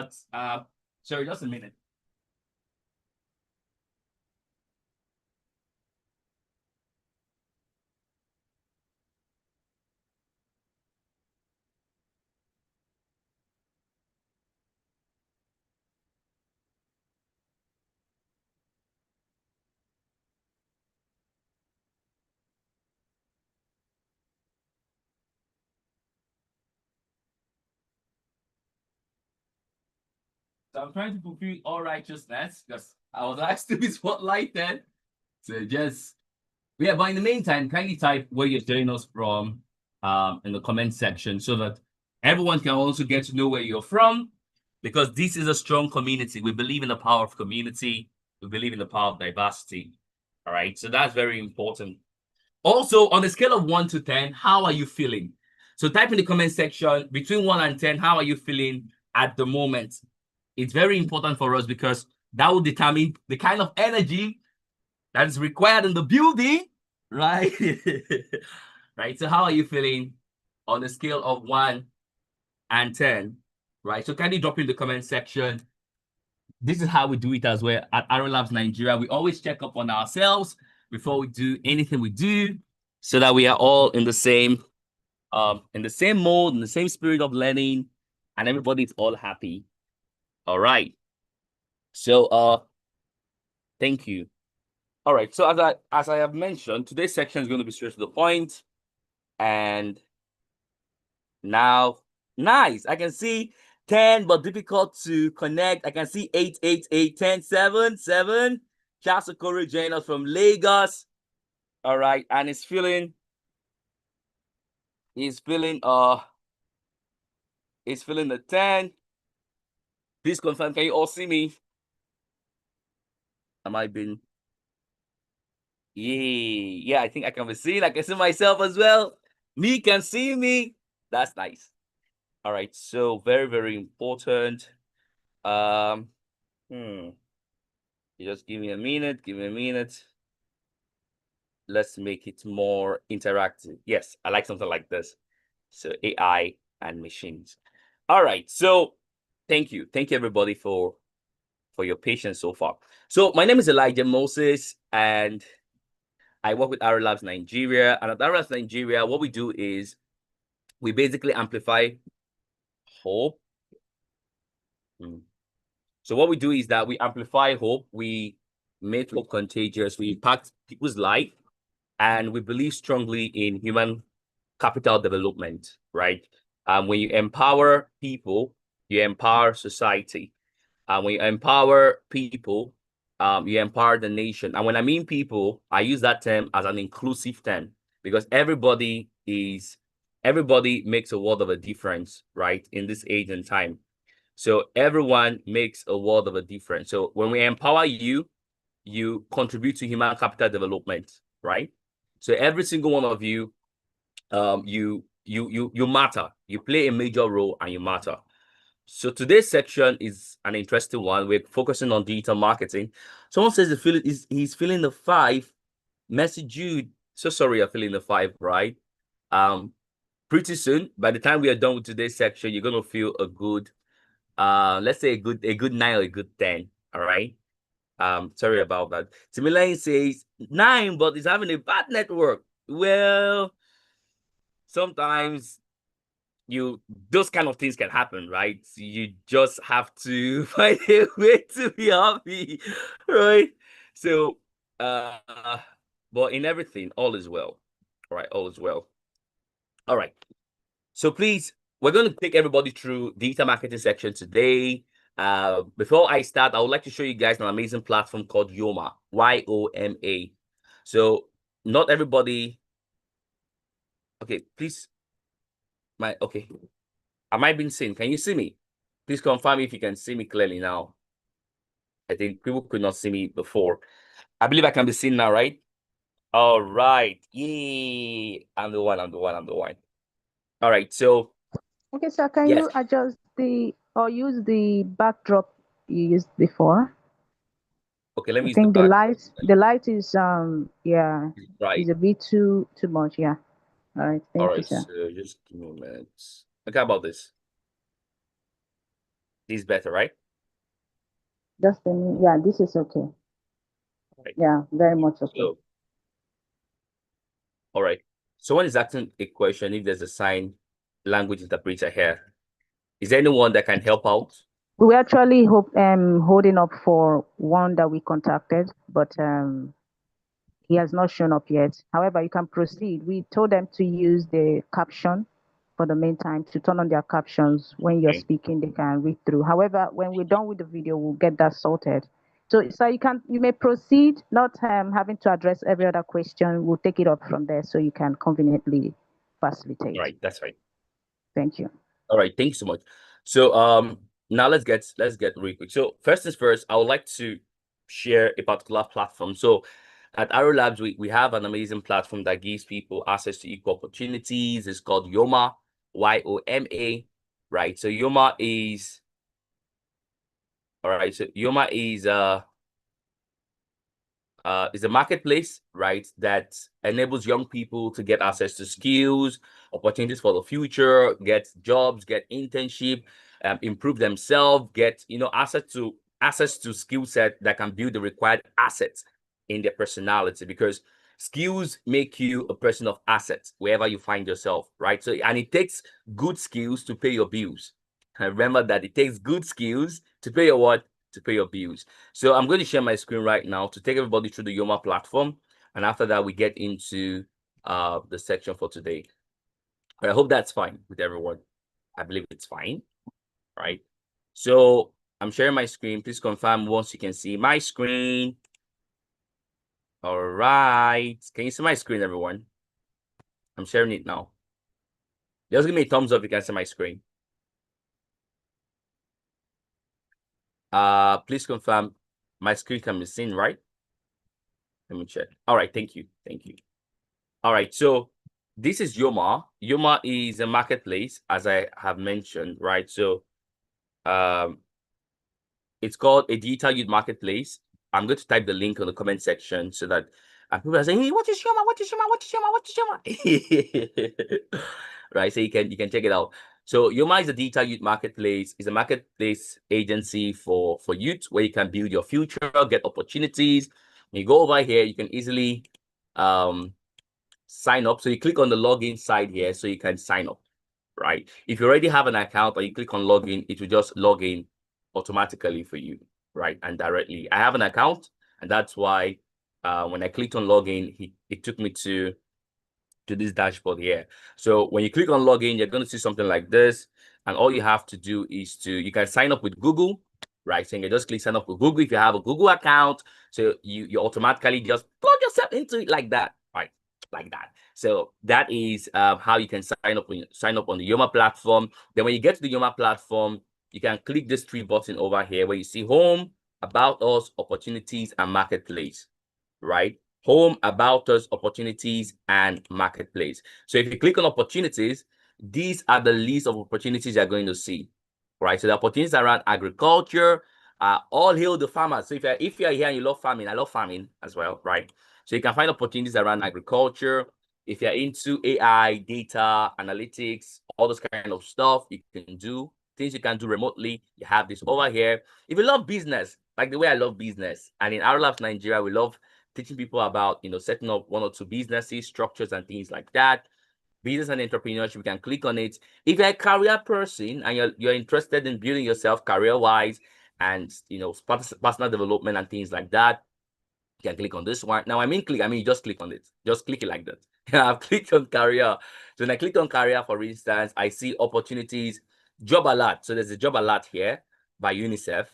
but sorry, just a minute. So I'm trying to fulfill all righteousness because I was asked to be spotlighted. So just yeah, but in the meantime, kindly type where you're joining us from in the comment section so that everyone can also get to know where you're from because this is a strong community. We believe in the power of community. We believe in the power of diversity. All right. So that's very important. Also, on a scale of 1 to 10, how are you feeling? So type in the comment section between 1 and 10, how are you feeling at the moment? It's very important for us because that will determine the kind of energy that is required in the building, right? Right. So how are you feeling on a scale of 1 and 10? Right. So kindly drop in the comment section. This is how we do it as well at Arrow Labs Nigeria. We always check up on ourselves before we do anything we do, so that we are all in the same mode, in the same spirit of learning, and everybody's all happy. All right. So thank you. All right. So as I have mentioned, today's section is going to be straight to the point. And now, nice. I can see 10, but difficult to connect. I can see 8, 10, 7, 7. Charles Okoro joined us from Lagos. All right. And he's feeling the 10. Please confirm. Can you all see me? Am I being? Yeah, I think I can be seen. I can see myself as well. Me can see me. That's nice. All right. So very, very important. You just give me a minute. Give me a minute. Let's make it more interactive. Yes, I like something like this. So AI and machines. All right. So thank you. Thank you everybody for your patience so far. So my name is Elijah Moses and I work with Arrow Labs Nigeria. And at Arrow Labs Nigeria, what we do is we basically amplify hope. So what we do is that we amplify hope. We make hope contagious. We impact people's life. And we believe strongly in human capital development, right? When you empower people, you empower society. When you empower people, you empower the nation. And when I mean people, I use that term as an inclusive term because everybody makes a world of a difference, right? In this age and time. So everyone makes a world of a difference. So when we empower you, you contribute to human capital development, right? So every single one of you, you matter. You play a major role and you matter. So today's section is an interesting one. We're focusing on digital marketing. Someone says he's feeling the 5. Message Jude. So sorry, you're feeling the 5, right? Pretty soon, by the time we are done with today's section, you're gonna feel a good, let's say a good 9 or a good 10. All right. Sorry about that. Timilane says 9, but he's having a bad network. Well, sometimes those kind of things can happen, right? You just have to find a way to be happy, right? So but in everything, all is well. All right, all is well. All right. So please, we're going to take everybody through digital marketing section today. Before I start, I would like to show you guys an amazing platform called Yoma, YOMA. So not everybody. Okay, please. Okay. Am I being seen? Can you see me? Please confirm if you can see me clearly now. I think people could not see me before. I believe I can be seen now, right? All right. Yay. I'm the one. All right. So. Okay, sir, can Yes. you adjust or use the backdrop you used before? Okay, let I me use the think the back. light is yeah, Right. is a bit too much. Yeah. All right. All Thank you, right. sir. So just give me a minute. Okay, how about this? This is better, right? Just a minute. Yeah, this is okay. Right. Yeah, very much okay. So, all right. Someone is asking a question if there's a sign language interpreter here. Is there anyone that can help out? We actually holding up for one that we contacted, but he has not shown up yet. However, you can proceed. We told them to use the caption for the meantime, to turn on their captions when you're Okay. speaking, they can read through. However, when we're done with the video, we'll get that sorted. So you may proceed, not having to address every other question. We'll take it up from there so you can conveniently facilitate. All right, that's right. Thank you. All right, thanks so much. So now let's get really quick. So first things first, I would like to share a particular platform. So at Arrow Labs, we have an amazing platform that gives people access to equal opportunities. It's called Yoma, YOMA, right? So Yoma is all right. So Yoma is a marketplace, right, that enables young people to get access to skills, opportunities for the future, get jobs, get internship, improve themselves, get access to skill set that can build the required assets in their personality, because skills make you a person of assets wherever you find yourself, right? So, and it takes good skills to pay your bills. And remember that it takes good skills to pay your what? To pay your bills. So I'm going to share my screen right now to take everybody through the Yoma platform. And after that, we get into the section for today. I hope that's fine with everyone. I believe it's fine, right? So I'm sharing my screen. Please confirm once you can see my screen. All right. Can you see my screen, everyone? I'm sharing it now. Just give me a thumbs up if you can see my screen. Please confirm my screen can be seen, right? Let me check. All right, thank you. Thank you. All right, so this is Yoma. Yoma is a marketplace, as I have mentioned, right? So it's called a digital youth marketplace. I'm going to type the link on the comment section so that people are saying, hey, what is Yoma? What is Yoma? What is Yoma? What is Yoma? Right, so you can check it out. So Yoma is a digital youth marketplace. It's a marketplace agency for youth where you can build your future, get opportunities. When you go over here, you can easily sign up. So you click on the login side here so you can sign up, right? If you already have an account or you click on login, it will just log in automatically for you, right? And directly. I have an account, and that's why when I clicked on login, it took me to this dashboard here. So when you click on login, you're going to see something like this. And all you have to do is you can sign up with Google, right? So you can just click sign up with Google if you have a Google account. So you automatically just plug yourself into it like that, right? Like that. So that is how you can sign up on the Yoma platform. Then when you get to the Yoma platform, you can click this three button over here where you see home, about us, opportunities, and marketplace, right? Home, about us, opportunities, and marketplace. So if you click on opportunities, these are the list of opportunities you're going to see, right? So the opportunities around agriculture, all hail the farmers. So if you're here and you love farming, I love farming as well, right? So you can find opportunities around agriculture. If you're into AI, data, analytics, all those kind of stuff, you can do things you can do remotely. You have this over here. If you love business, like the way I love business, and in Arrow Labs Nigeria, we love teaching people about setting up one or two businesses, structures, and things like that. Business and entrepreneurship, you can click on it. If you're a career person and you're interested in building yourself career-wise and personal development and things like that, you can click on this one. Now, I mean you just click on it. Just click it like that. I've clicked on career. So when I click on career, for instance, I see opportunities, job alert. So there's a job alert here by UNICEF.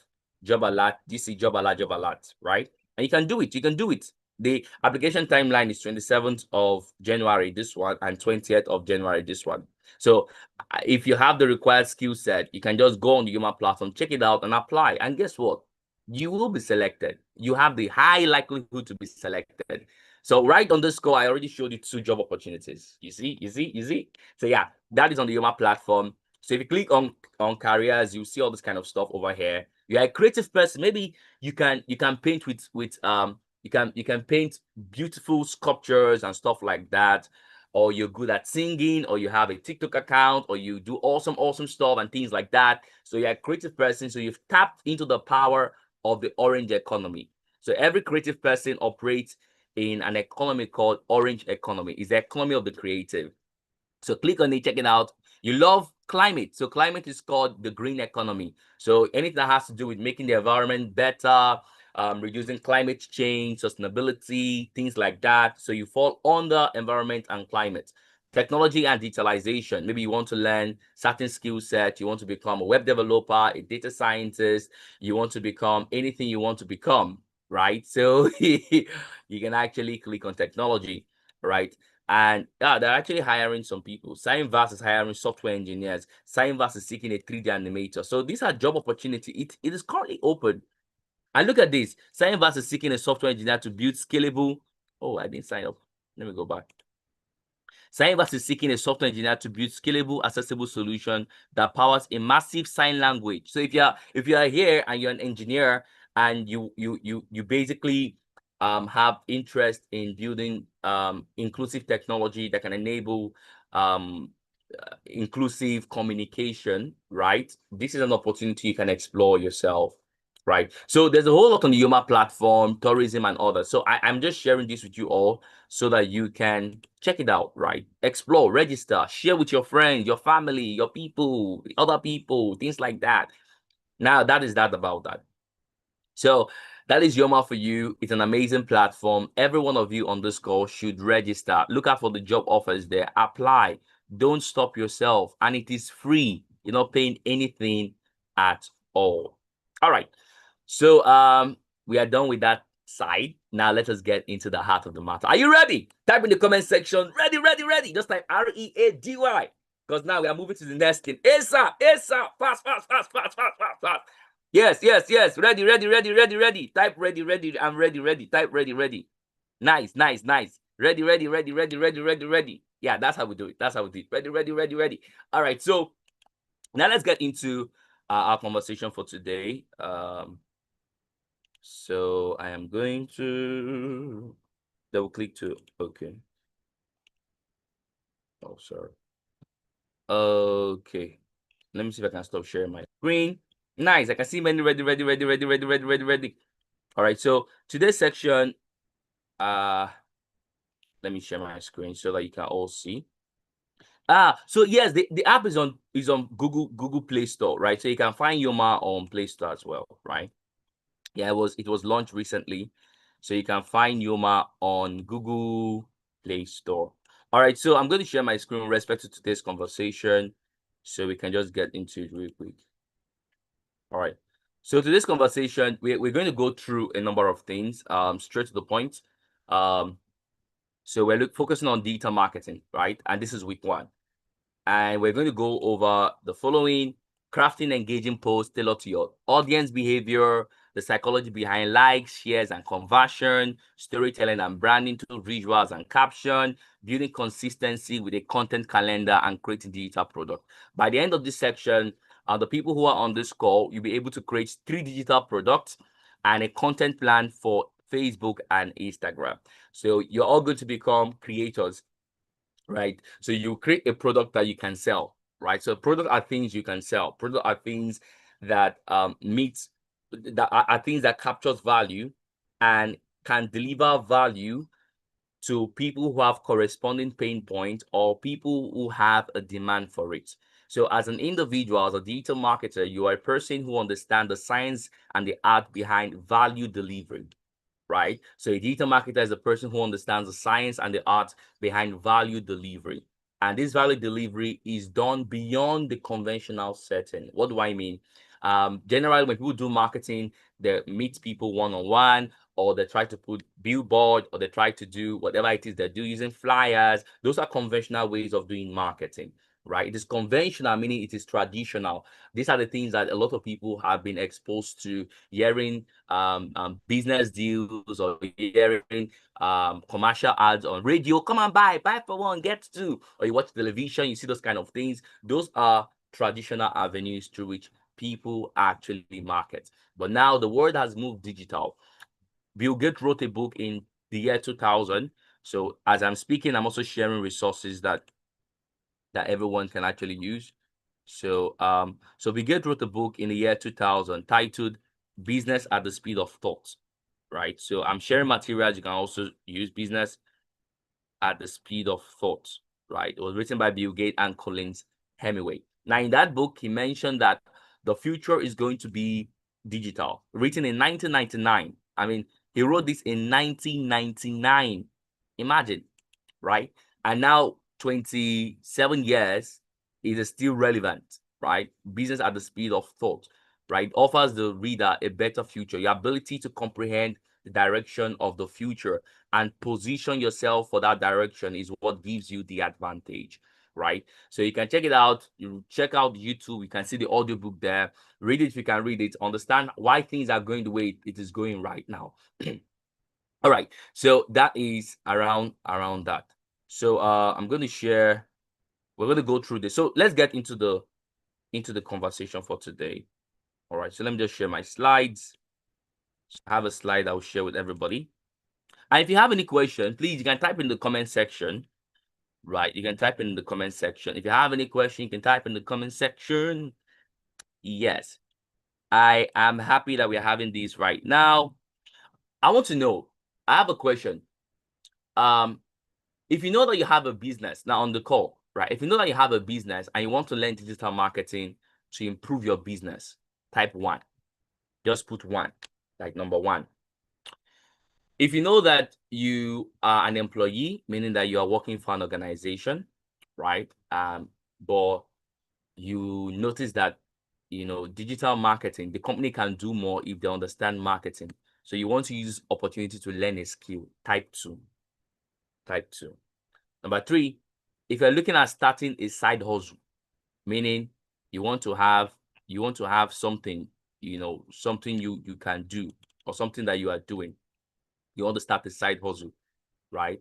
Job alert, you see job alert, right? And you can do it. You can do it. The application timeline is 27th of January, this one, and 20th of January, this one. So if you have the required skill set, you can just go on the Yoma platform, check it out, and apply. And guess what? You will be selected. You have the high likelihood to be selected. So right on this score, I already showed you 2 job opportunities. You see? So yeah, that is on the Yoma platform. So if you click on careers, you see all this kind of stuff over here. You're a creative person. Maybe you can paint with you can paint beautiful sculptures and stuff like that. or you're good at singing, or you have a TikTok account, or you do awesome stuff and things like that. So you're a creative person. So you've tapped into the power of the orange economy. So every creative person operates in an economy called orange economy. It's the economy of the creative. So click on it, check it out. You love climate. So climate is called the green economy. So anything that has to do with making the environment better, reducing climate change, sustainability, things like that. So you fall under environment and climate. Technology and digitalization. Maybe you want to learn certain skill set. You want to become a web developer, a data scientist. You want to become anything you want to become, right? So you can actually click on technology, right? And they're actually hiring some people. Signverse is hiring software engineers. Signverse is seeking a 3D animator. So these are job opportunity. It is currently open. And look at this. Signverse is seeking a software engineer to build scalable. Oh, I didn't sign up. Let me go back. Signverse is seeking a software engineer to build scalable, accessible solution that powers a massive sign language. So if you are here and you're an engineer and you basically have interest in building inclusive technology that can enable inclusive communication, right? This is an opportunity you can explore yourself, right? So there's a whole lot on the Yoma platform, tourism and others. So I'm just sharing this with you all so that you can check it out, right? Explore, register, share with your friends, your family, your people, other people, things like that. Now, that is that about that. So that is Yoma for you. It's an amazing platform. Every one of you on this call should register. Look out for the job offers there. Apply. Don't stop yourself. And it is free. You're not paying anything at all. All right. So we are done with that side. Now let us get into the heart of the matter. Are you ready? Type in the comment section. Ready, ready, ready. Just type READY. Because now we are moving to the next thing. ASAP, ASAP. Fast, fast, fast, fast, fast, fast, fast. Yes, yes, yes. Ready, ready, ready, ready, ready. Type ready, ready. I'm ready, ready. Type ready, ready. Nice, nice, nice. Ready, ready, ready, ready, ready, ready, ready. Yeah, that's how we do it. That's how we do it. Ready, ready, ready, ready. All right. So now let's get into our conversation for today. So I am going to double click to okay. Oh, sorry. Okay. Let me see if I can stop sharing my screen. Nice. I can see many ready, ready, ready, ready, ready, ready, ready, ready. All right. So today's section, let me share my screen so that you can all see. So yes, the app is on Google Play Store, right? So you can find Yoma on Play Store as well, right? Yeah, it was launched recently. So you can find Yoma on Google Play Store. All right, so I'm going to share my screen with respect to today's conversation so we can just get into it real quick. All right. So today's conversation, we're going to go through a number of things, straight to the point. So we're focusing on digital marketing, right? And this is week 1. And we're going to go over the following: crafting engaging posts tailored to your audience behavior, the psychology behind likes, shares, and conversion, storytelling and branding tools, visuals and caption, building consistency with a content calendar, and creating digital product. By the end of this section, the people who are on this call, you'll be able to create 3 digital products and a content plan for Facebook and Instagram. So you're all going to become creators, right? So you create a product that you can sell, right? So product are things you can sell. Product are things that are things that captures value and can deliver value to people who have corresponding pain points or people who have a demand for it. So as an individual, as a digital marketer, you are a person who understands the science and the art behind value delivery, right? So a digital marketer is a person who understands the science and the art behind value delivery. And this value delivery is done beyond the conventional setting. What do I mean? Generally, when people do marketing, they meet people one-on-one, or they try to put billboard, or they try to do whatever it is they do using flyers. Those are conventional ways of doing marketing, right? It is conventional, meaning it is traditional. These are the things that a lot of people have been exposed to, hearing business deals or hearing commercial ads on radio. Come and buy for one, get 2. Or you watch television, you see those kind of things. Those are traditional avenues through which people actually market. But now the world has moved digital. Bill Gates wrote a book in the year 2000 So as I'm speaking, I'm also sharing resources that everyone can actually use. So so Bill Gates wrote a book in the year 2000 titled Business at the Speed of Thought, right? So I'm sharing materials you can also use, Business at the Speed of Thought, right? It was written by Bill Gates and Collins Hemingway. Now, in that book, he mentioned that the future is going to be digital, written in 1999. I mean, he wrote this in 1999. Imagine, right? And now, 27 years, it is still relevant, right? Business at the Speed of Thought, right? Offers the reader a better future, your ability to comprehend the direction of the future and position yourself for that direction is what gives you the advantage, right? So you can check it out. You check out YouTube. You can see the audiobook there. Read it if you can read it. Understand why things are going the way it is going right now. All right. So that is around that. So I'm going to share. We're going to go through this. So let's get into the conversation for today. All right. So let me just share my slides. I have a slide I'll share with everybody. And if you have any question, please, you can type in the comment section, right? You can type in the comment section. If you have any question, you can type in the comment section. Yes, I am happy that we're having these right now. I want to know, I have a question. If you know that you have a business now on the call, right? If you know that you have a business and you want to learn digital marketing to improve your business, type 1. Just put 1, like number 1. If you know that you are an employee, meaning that you are working for an organization, right? But you notice that, digital marketing, the company can do more if they understand marketing. So you want to use opportunity to learn a skill, type 2. Type 2. Number 3, if you're looking at starting a side hustle, meaning you want to have something, something you can do or something that you are doing. You want to start a side hustle, right?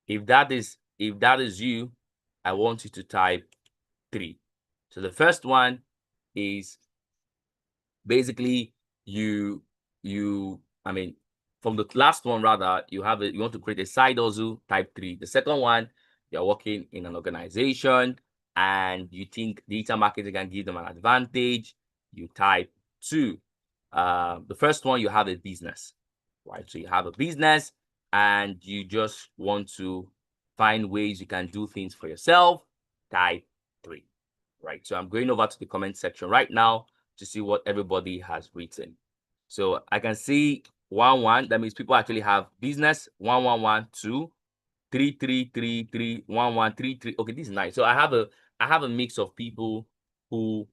If that is you, I want you to type 3. So the first one is basically from the last one rather, you want to create a side hustle, type 3. The second one, you're working in an organization and you think digital marketing can give them an advantage, you type 2. The first one, you have a business, right? So you have a business and you just want to find ways you can do things for yourself, type 3, right? So I'm going over to the comment section right now to see what everybody has written. So I can see 1-1. That means people actually have business. 1-1-1, 2, 3-3-3-3, 1-1-3-3. Okay, this is nice. So I have a mix of people who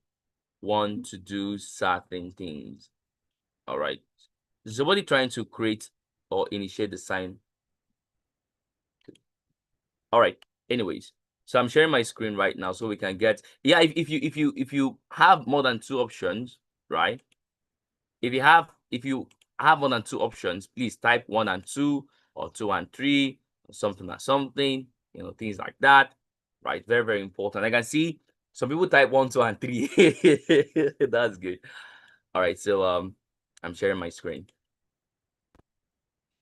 want to do certain things. All right. Is somebody trying to create or initiate the sign? All right. Anyways, so I'm sharing my screen right now so we can get, if you have more than 2 options, right? If you have more than 2 options, please type 1 and 2 or 2 and 3 or something and something, things like that, right? Very, very important. I can see some people type 1, 2, and 3. That's good. All right, so I'm sharing my screen.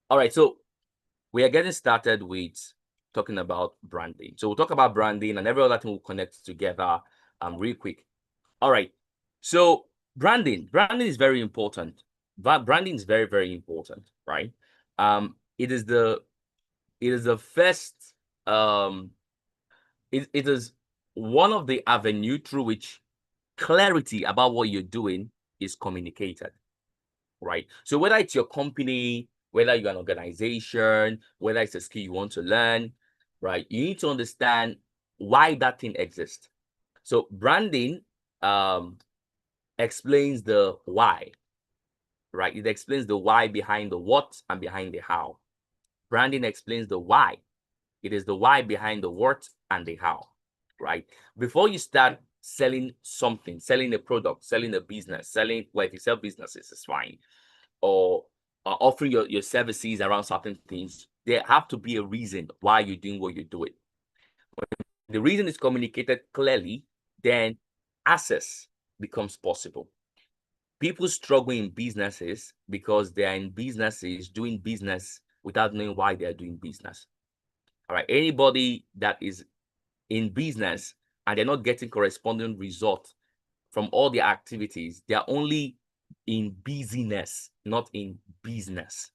All right, so we are getting started with talking about branding. So we'll talk about branding and every other thing will connect together real quick. All right, so branding is very important. Branding is very, very important, right? It is the first it is one of the avenue through which clarity about what you're doing is communicated, right? So whether it's your company, whether you're an organization, whether it's a skill you want to learn, right? You need to understand why that thing exists. So branding explains the why, right? It explains the why behind the what and behind the how. Branding explains the why. It is the why behind the what and the how, right? Before you start selling something, selling a product, selling a business, well, if you sell businesses, it's fine, or offering your services around certain things, there have to be a reason why you're doing what you're doing. When the reason is communicated clearly, then access becomes possible. People struggle in businesses because they are in businesses doing business without knowing why they are doing business. All right. Anybody that is in business and they're not getting corresponding result from all their activities, they're only in busyness, not in business.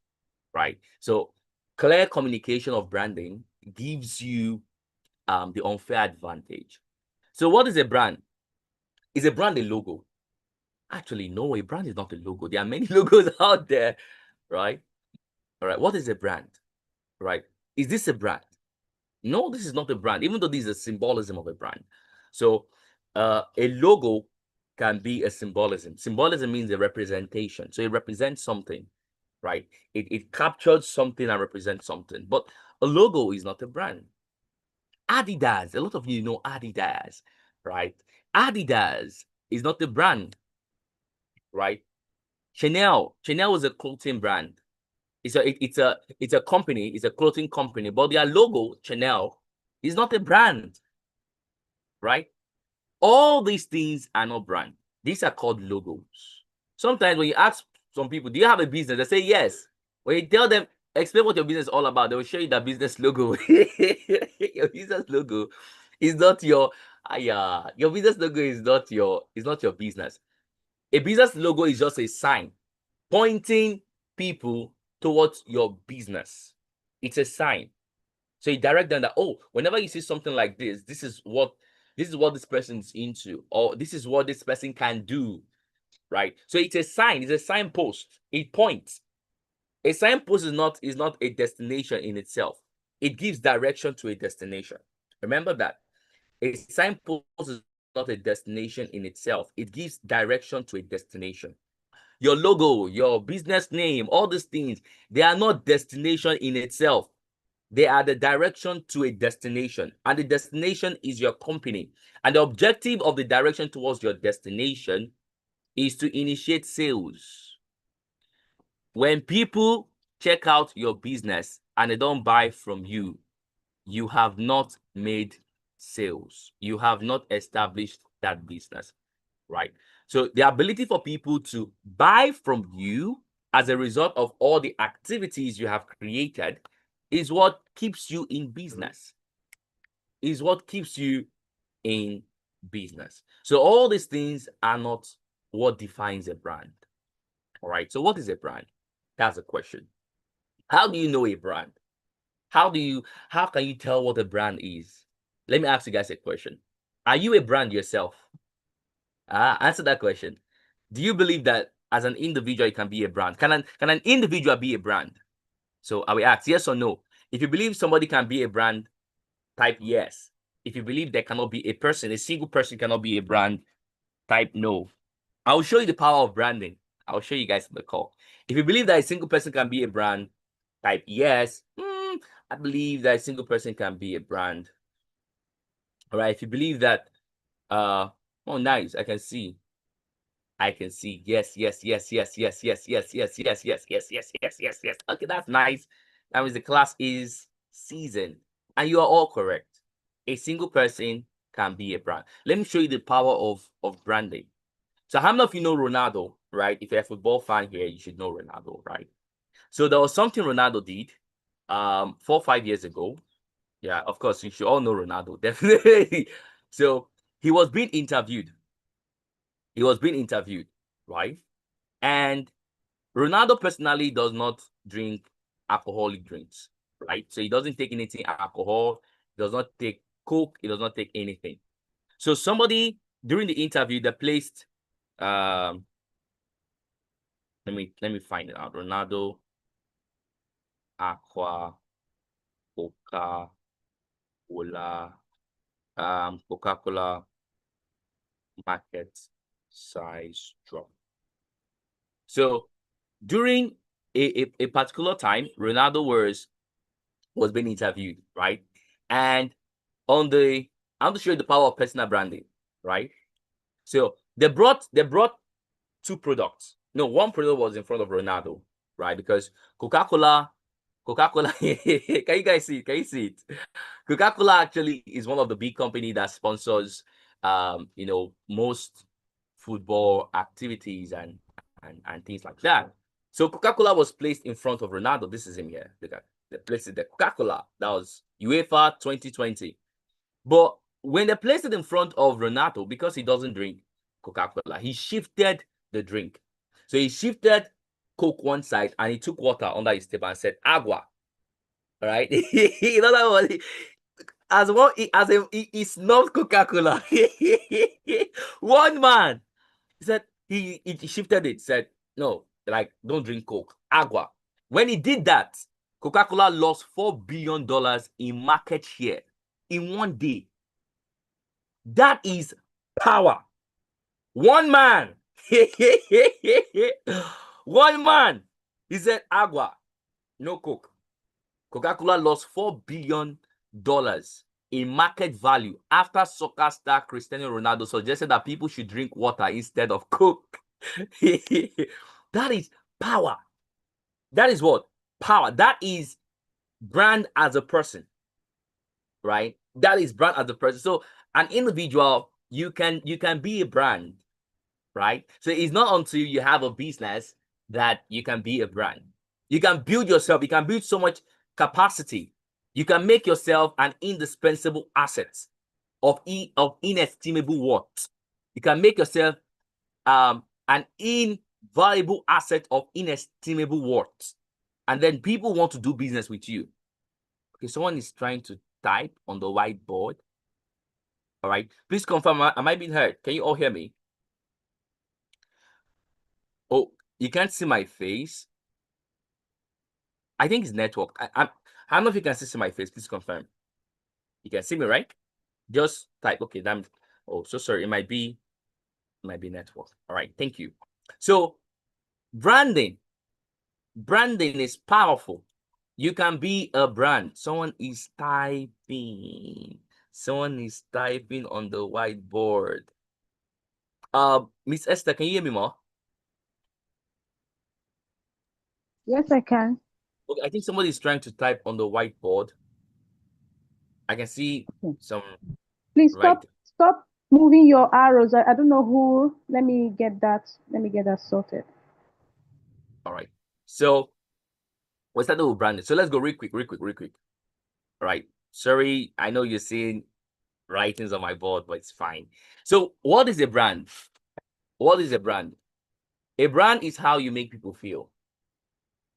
Right. So clear communication of branding gives you the unfair advantage. So what is a brand? Is a brand a logo? Actually, no, a brand is not a logo. There are many logos out there, right? All right. What is a brand? Right. Is this a brand? No, this is not a brand, even though this is a symbolism of a brand. So a logo can be a symbolism. Symbolism means a representation. So it represents something, right? It captures something and represents something. But a logo is not a brand. Adidas, a lot of you know Adidas, right? Adidas is not a brand, right? Chanel is a clothing brand. It's a company, it's a clothing company, but their logo, Chanel, is not a brand, right? All these things are not brand. These are called logos. Sometimes when you ask some people, do you have a business? They say yes. When you tell them, explain what your business is all about, they will show you that business logo. Your business logo is not your your business logo is not your business. A business logo is just a sign pointing people towards your business. It's a sign. So you direct them that, oh, whenever you see something like this is what this person's into, or this is what this person can do, right? So it's a sign, it's a signpost. It points. A signpost is not a destination in itself. It gives direction to a destination. Remember that. A signpost is not a destination in itself. It gives direction to a destination. Your logo, your business name, all these things, they are not destination in itself. They are the direction to a destination, and the destination is your company. And the objective of the direction towards your destination is to initiate sales. When people check out your business and they don't buy from you, you have not made sales. You have not established that business, right? So the ability for people to buy from you as a result of all the activities you have created is what keeps you in business. Is what keeps you in business. So all these things are not what defines a brand. All right. So what is a brand? That's a question. How do you know a brand? How can you tell what a brand is? Let me ask you guys a question. Are you a brand yourself? Answer that question. Do you believe that as an individual you can be a brand? Can an individual be a brand? So I will ask yes or no. If you believe somebody can be a brand, type yes. If you believe there cannot be a person, a single person cannot be a brand, type no. I will show you the power of branding. I'll show you guys the call. If you believe that a single person can be a brand, type yes. I believe that a single person can be a brand. All right. If you believe that, oh, nice. I can see. Yes, yes, yes, yes, yes, yes, yes, yes, yes, yes, yes, yes, yes, yes, yes. Okay, that's nice. That means the class is seasoned. And you are all correct. A single person can be a brand. Let me show you the power of branding. So how many of you know Ronaldo, right? If you're a football fan here, you should know Ronaldo, right? So there was something Ronaldo did 4 or 5 years ago. Yeah, of course, you should all know Ronaldo, definitely. So he was being interviewed. He was being interviewed, right? And Ronaldo personally does not drink alcoholic drinks, right? So he doesn't take anything alcohol, he does not take Coke, he does not take anything. So somebody during the interview that placed let me find it out. Ronaldo Aqua Coca-Cola Coca-Cola market size drop. So during a particular time, Ronaldo was being interviewed, right? And I'm going to show you the power of personal branding, right? So they brought two products. No, one product was in front of Ronaldo, right? Because Coca-Cola, can you guys see it? Can you see it? Coca-Cola actually is one of the big company that sponsors most football activities and things like that. So Coca-Cola was placed in front of Ronaldo. This is him here. Look at. They placed it there. Coca-Cola. That was UEFA 2020. But when they placed it in front of Renato, because he doesn't drink Coca-Cola, he shifted the drink. So he shifted Coke one side and he took water under his table and said, Agua. All right. In other words, he snubbed Coca-Cola. One man. He said he shifted it, said, no, like, don't drink Coke, Agua. When he did that, Coca-Cola lost $4 billion in market share in one day. That is power. One man. One man. He said, Agua, no Coke. Coca-Cola lost $4 billion in market value after soccer star Cristiano Ronaldo suggested that people should drink water instead of Coke. That is power. That is what? Power. That is brand as a person, right? That is brand as a person. So an individual, you can be a brand, right? So it's not until you have a business that you can be a brand. You can build yourself. You can build so much capacity. You can make yourself an indispensable asset of inestimable worth. You can make yourself an invaluable asset of inestimable worth. And then people want to do business with you. Okay, someone is trying to type on the whiteboard. All right, please confirm. Am I being heard? Can you all hear me? Oh, you can't see my face. I think it's network. I don't know if you can see my face. Please confirm. You can see me, right? Just type. Okay, damn. Oh, so sorry. It might be network. All right, thank you. So branding is powerful. You can be a brand. Someone is typing. Someone is typing on the whiteboard. Miss Esther, can you hear me more? Yes, I can. Okay, I think somebody is trying to type on the whiteboard. I can see some. Please Right. stop moving your arrows. I don't know who. Let me get that sorted. All right. So we started with branding. So let's go real quick. All right. Sorry, I know you're seeing writings on my board, but it's fine. So what is a brand? What is a brand? A brand is how you make people feel,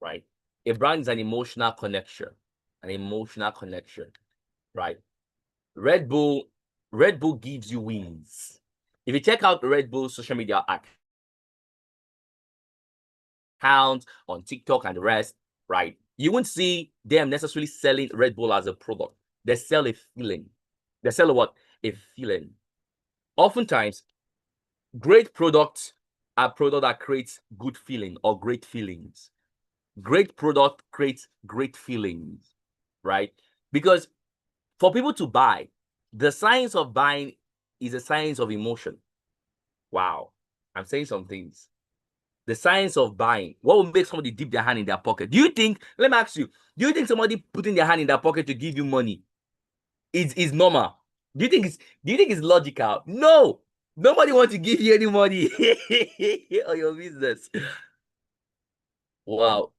right? A brand is an emotional connection, right? Red Bull gives you wings. If you check out Red Bull's social media accounts on TikTok and the rest, right? You won't see them necessarily selling Red Bull as a product. They sell a feeling. They sell what? A feeling. Oftentimes, great products are products that creates good feeling or great feelings. Great product creates great feelings, right? Because for people to buy, the science of buying is a science of emotion. Wow, I'm saying some things. The science of buying. What will make somebody dip their hand in their pocket? Do you think, let me ask you, do you think somebody putting their hand in their pocket to give you money is normal? Do you think it's logical? No. Nobody wants to give you any money or your business. Wow.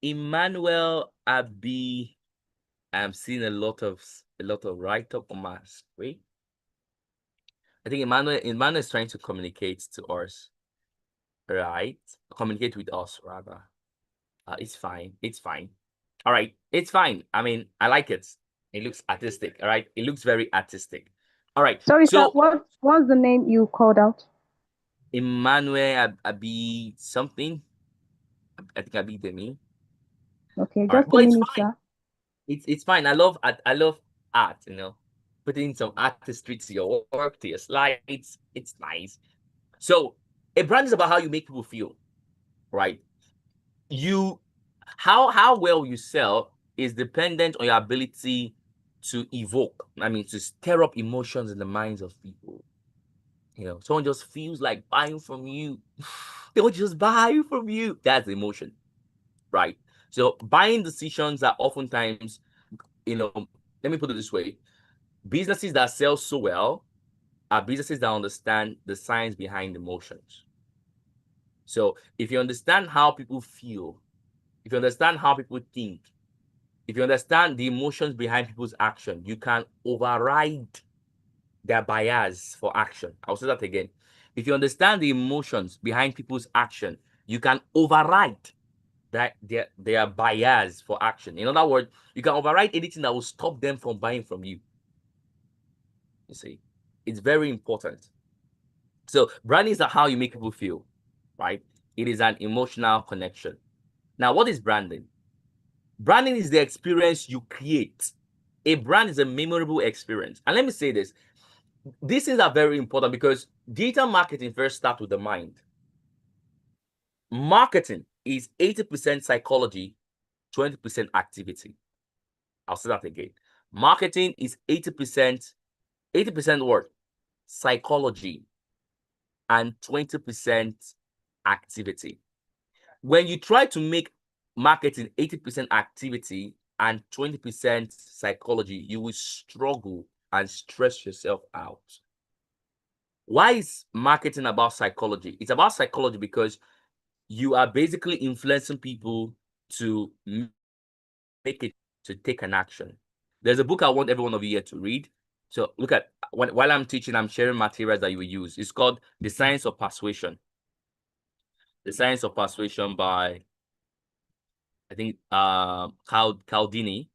Emmanuel Abi, I'm seeing a lot of write-up on my screen. I think Emmanuel is trying to communicate to us, right? Communicate with us rather. It's fine. All right, it's fine. I mean, I like it. It looks artistic. All right, it looks very artistic. All right. Sorry, so sir. What's the name you called out? Emmanuel Abi something. I think Abi Demi. Okay, All right, just a but it's minute, fine. sir. It's fine. I love art. Putting some artistry to your work, to your slides. It's nice. So a brand is about how you make people feel, right? How well you sell is dependent on your ability to evoke. I mean, to stir up emotions in the minds of people. Someone just feels like buying from you. They want to just buy from you. That's emotion, right? So buying decisions are oftentimes, let me put it this way. Businesses that sell so well are businesses that understand the science behind emotions. So if you understand how people feel, if you understand how people think, if you understand the emotions behind people's action, you can override their bias for action. I'll say that again. If you understand the emotions behind people's action, you can override their bias for action. In other words, you can override anything that will stop them from buying from you. You see, it's very important. So branding is how you make people feel, right? It is an emotional connection. Now, what is branding? Branding is the experience you create. A brand is a memorable experience. And let me say this. These things are very important because digital marketing first starts with the mind. Marketing is 80% psychology, 20% activity. I'll say that again. Marketing is 80% what? Psychology and 20% activity. When you try to make marketing 80% activity and 20% psychology, you will struggle and stress yourself out. Why is marketing about psychology? It's about psychology because you are basically influencing people to make it, to take an action. There's a book I want every one of you here to read. So look at, while I'm teaching, I'm sharing materials that you will use. It's called The Science of Persuasion. The Science of Persuasion by, I think, Cialdini,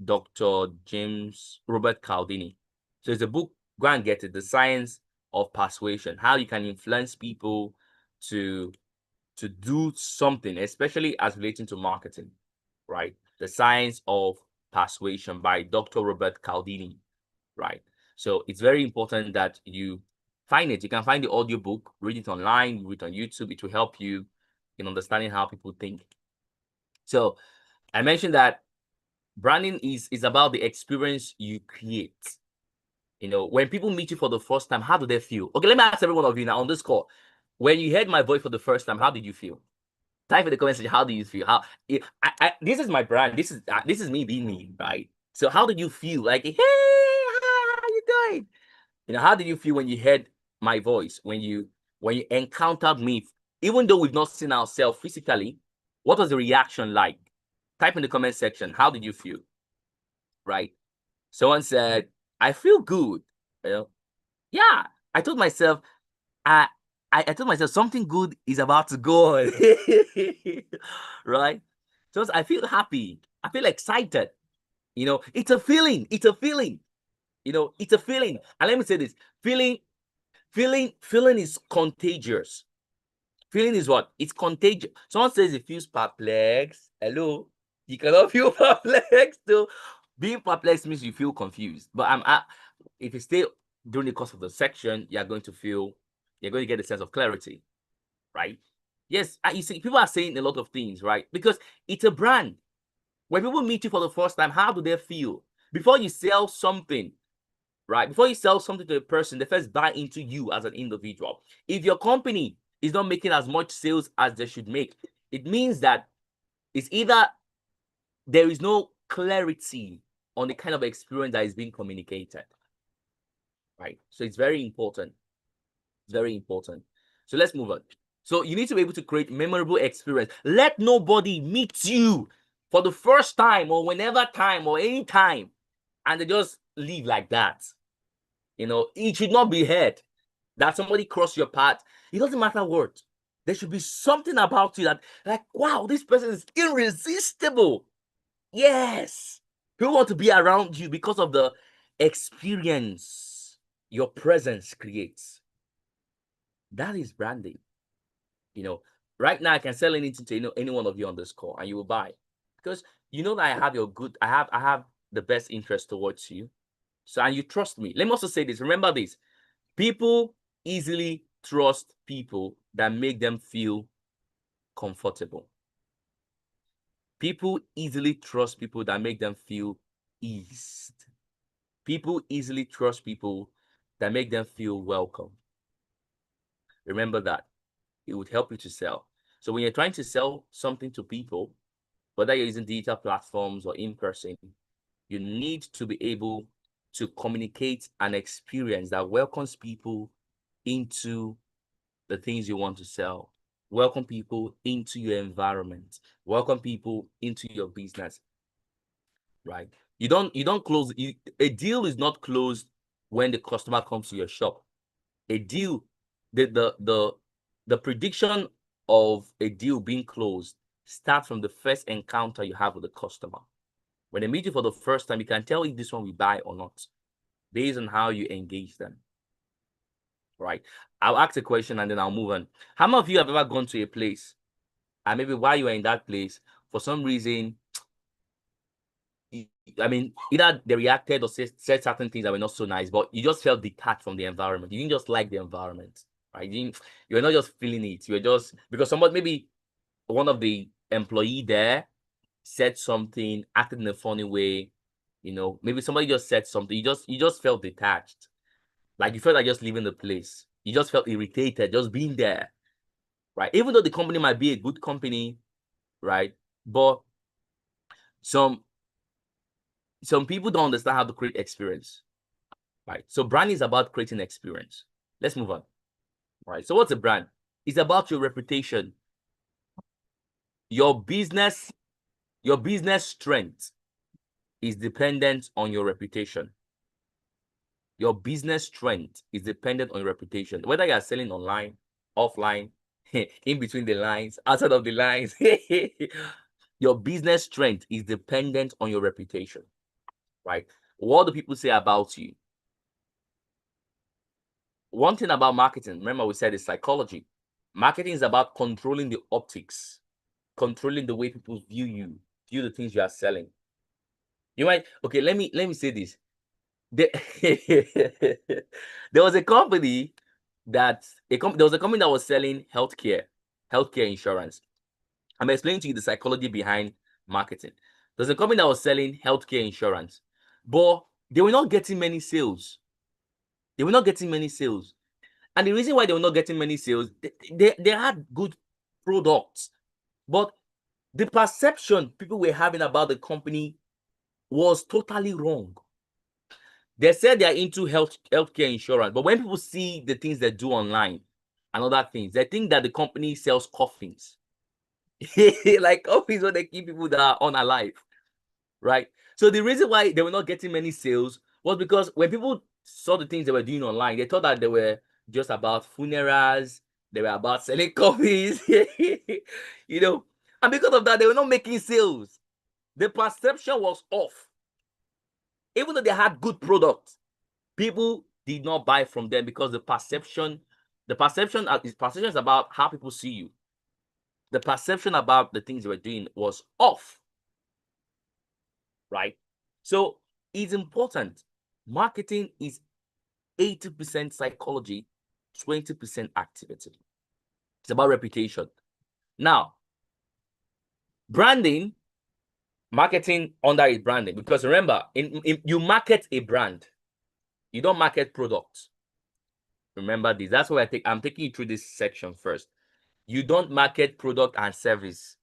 Dr. James Robert Cialdini. So it's a book, go and get it. The Science of Persuasion, how you can influence people to do something, especially as relating to marketing, right? The Science of Persuasion by Dr. Robert Cialdini, right? So it's very important that you find it. You can find the audiobook, read it online, read it on YouTube. It will help you in understanding how people think. So I mentioned that branding is about the experience you create. You know, when people meet you for the first time, how do they feel? Okay, let me ask every one of you now on this call. When you heard my voice for the first time, how did you feel? Type in the comment section, how do you feel? This is my brand. This is me being me, right? So how did you feel? Like, hey, how you doing? You know, how did you feel when you heard my voice? When you encountered me, even though we've not seen ourselves physically, what was the reaction like? Type in the comment section, how did you feel? Right? Someone said, I feel good. You know? Yeah. I told myself, I told myself something good is about to go on. Right? So I feel happy. I feel excited. You know, it's a feeling. It's a feeling. You know, it's a feeling. And let me say this: feeling is contagious. Feeling is what? It's contagious. Someone says it feels perplexed. Hello, you cannot feel perplexed. So being perplexed means you feel confused. But if you stay during the course of the section, you're going to get a sense of clarity, right? Yes, you see, people are saying a lot of things, right? Because it's a brand. When people meet you for the first time, how do they feel? Before you sell something, right? Before you sell something to a person, they first buy into you as an individual. If your company is not making as much sales as they should make, it means that it's either there is no clarity on the kind of experience that is being communicated, right? So it's very important. It's very important. So let's move on. So you need to be able to create memorable experience. Let nobody meet you for the first time or whenever time or any time and they just leave like that. You know, it should not be heard that somebody crossed your path. It doesn't matter what. There should be something about you that, like, wow, this person is irresistible. Yes. People want to be around you because of the experience your presence creates. That is branding. You know, right now I can sell anything to any one of you on this call and you will buy. Because you know that I have the best interest towards you. So, and you trust me. Let me also say this. Remember this. People easily trust people that make them feel comfortable. People easily trust people that make them feel eased. People easily trust people that make them feel welcome. Remember that. It would help you to sell. So when you're trying to sell something to people, whether you're using digital platforms or in person, you need to be able to communicate an experience that welcomes people into the things you want to sell. Welcome people into your environment. Welcome people into your business. right? You don't close. A deal is not closed when the customer comes to your shop. A deal, the prediction of a deal being closed starts from the first encounter you have with the customer. When they meet you for the first time, you can tell if this one will buy or not based on how you engage them. Right? I'll ask a question and then I'll move on. How many of you have ever gone to a place and maybe while you were in that place, for some reason, I mean, either they reacted or said certain things that were not so nice, but you just felt detached from the environment. You didn't just like the environment, right? You were not just feeling it. You were just, because somebody, maybe one of the employee there said something, acted in a funny way, maybe somebody just said something. You just felt detached. Like you felt like just leaving the place. You just felt irritated just being there, right? Even though the company might be a good company, right? But some people don't understand how to create experience, right? So branding is about creating experience. Let's move on, right? So what's a brand? It's about your reputation, your business strength is dependent on your reputation. Your business strength is dependent on your reputation. Whether you are selling online, offline, in between the lines, outside of the lines, your business strength is dependent on your reputation, right? What do people say about you? One thing about marketing, remember we said it's psychology. Marketing is about controlling the optics, controlling the way people view you, view the things you are selling. You might, okay, let me say this. There was a company there was a company that was selling healthcare insurance. I'm explaining to you the psychology behind marketing. There's a company that was selling healthcare insurance, but they were not getting many sales. They were not getting many sales. And the reason why they were not getting many sales, they had good products, but the perception people were having about the company was totally wrong. They said they're into healthcare insurance, but when people see the things they do online and other things, they think that the company sells coffins. Like coffins where they keep people that are unalive, right? So the reason why they were not getting many sales was because when people saw the things they were doing online, they thought that they were just about funerals, they were about selling coffees, and because of that, they were not making sales. The perception was off. Even though they had good products, people did not buy from them because the perception is about how people see you. The perception about the things they were doing was off, right? So it's important. Marketing is 80% psychology, 20% activity. It's about reputation. Now, branding, marketing under is branding, because remember, you market a brand, you don't market products. Remember this. That's why I'm taking you through this section first. You don't market product and service.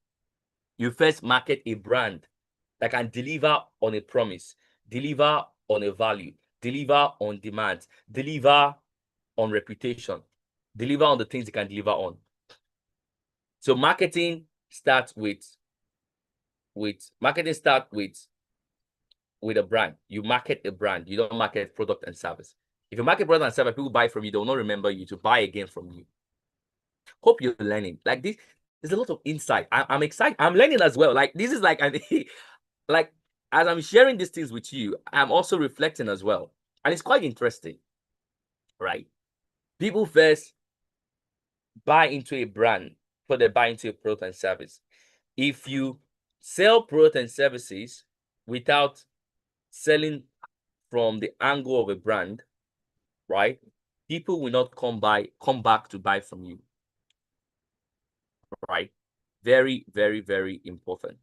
You first market a brand that can deliver on a promise, deliver on a value, deliver on demand, deliver on reputation, deliver on the things you can deliver on. So marketing starts with a brand. You market a brand. You don't market product and service. If you market product and service, people buy from you, they will not remember you to buy again from you. Hope you're learning. Like this, there's a lot of insight. I'm excited. I'm learning as well. Like this is like like as I'm sharing these things with you, I'm also reflecting as well. And it's quite interesting, right? People first buy into a brand before they buy into a product and service. If you sell product and services without selling from the angle of a brand, right? People will not come back to buy from you, right? Very, very, very important.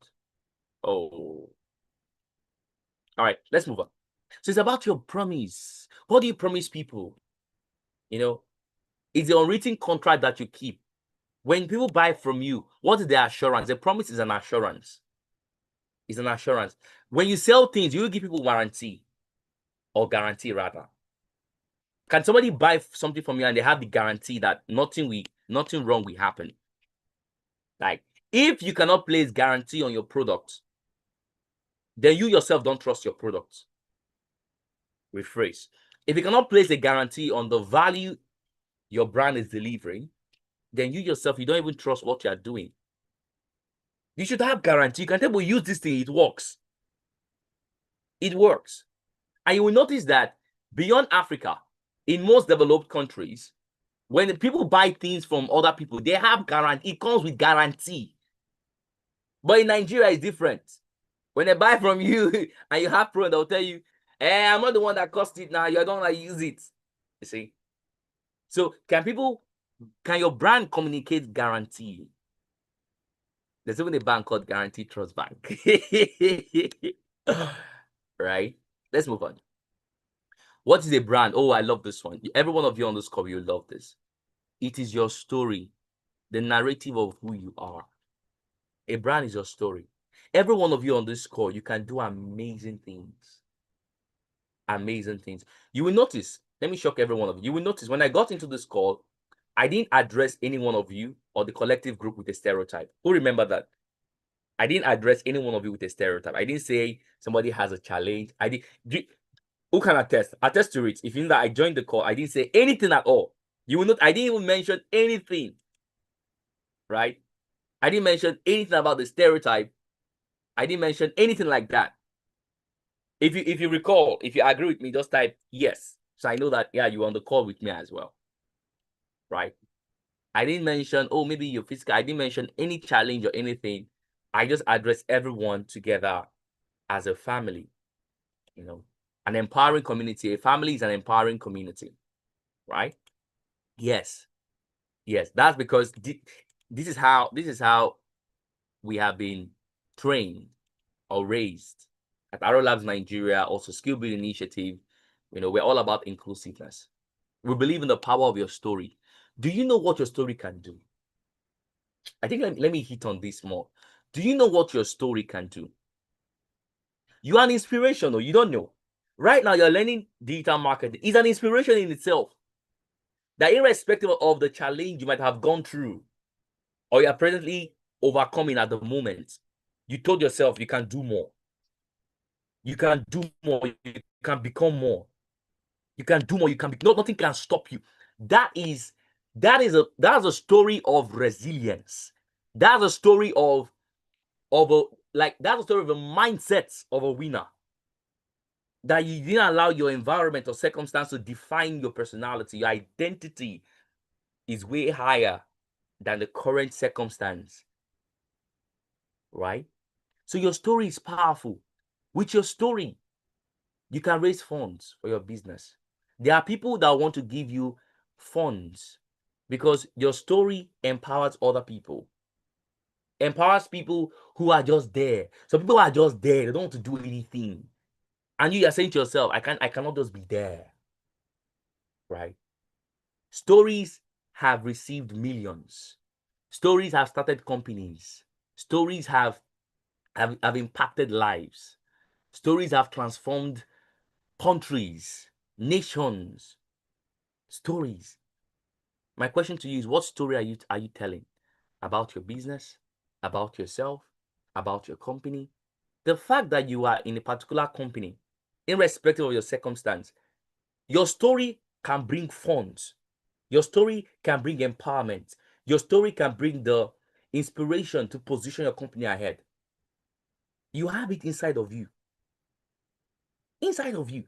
Oh, all right, let's move on. So it's about your promise. What do you promise people? It's the unwritten contract that you keep. When people buy from you, what is the assurance? The promise is an assurance. It's an assurance. When you sell things, you will give people warranty, or guarantee rather. Can somebody buy something from you and they have the guarantee that nothing wrong will happen? Like, if you cannot place guarantee on your product, then you yourself don't trust your product. Rephrase. If you cannot place a guarantee on the value your brand is delivering, then you yourself, you don't even trust what you are doing. You should have guarantee. You can tell, well, use this thing, it works. It works. And you will notice that beyond Africa, in most developed countries, when people buy things from other people, they have guarantee. It comes with guarantee. But in Nigeria, it's different. When they buy from you and you have problem, they'll tell you, I'm not the one that cost it now. You're the one that use it. You see? So can your brand communicate guarantee? There's even a bank called Guarantee Trust Bank. Right? Let's move on. What is a brand? Oh, I love this one. Every one of you on this call, you love this. It is your story, the narrative of who you are. A brand is your story. Every one of you on this call, you can do amazing things. Amazing things. You will notice, let me shock every one of you. You will notice when I got into this call, I didn't address any one of you or the collective group with a stereotype. Who remember that? I didn't address any one of you with a stereotype. I didn't say somebody has a challenge. Who can attest? Attest to it. If you know that I joined the call, I didn't say anything at all. You will not. I didn't even mention anything. Right? I didn't mention anything about the stereotype. I didn't mention anything like that. If you recall, if you agree with me, just type yes. So I know that, yeah, you're on the call with me as well. Right? I didn't mention, oh, maybe you're physical. I didn't mention any challenge or anything. I just address everyone together as a family. You know, an empowering community. A family is an empowering community. Right? Yes. Yes. That's because this is how we have been trained or raised at Arrow Labs Nigeria, also Skill Building Initiative. You know, we're all about inclusiveness. We believe in the power of your story. Do you know what your story can do? I think let me hit on this more. Do you know what your story can do? You are an inspiration, or you don't know. Right now, you're learning digital marketing. It's an inspiration in itself. That irrespective of the challenge you might have gone through, or you are presently overcoming at the moment, you told yourself you can do more. You can do more. You can become more. You can do more. You can be. Nothing can stop you. That's a story of resilience. That's a story of that's a story of a mindset of a winner. That you didn't allow your environment or circumstance to define your personality. Your identity is way higher than the current circumstance. Right? So your story is powerful. With your story, you can raise funds for your business. There are people that want to give you funds because your story empowers other people. Empowers people who are just there. So people are just there. They don't want to do anything. And you are saying to yourself, I cannot just be there. Right? Stories have received millions. Stories have started companies. Stories have impacted lives. Stories have transformed countries, nations. Stories. My question to you is, what story are you telling about your business, about yourself, about your company? The fact that you are in a particular company, irrespective of your circumstance, your story can bring funds. Your story can bring empowerment. Your story can bring the inspiration to position your company ahead. You have it inside of you. Inside of you.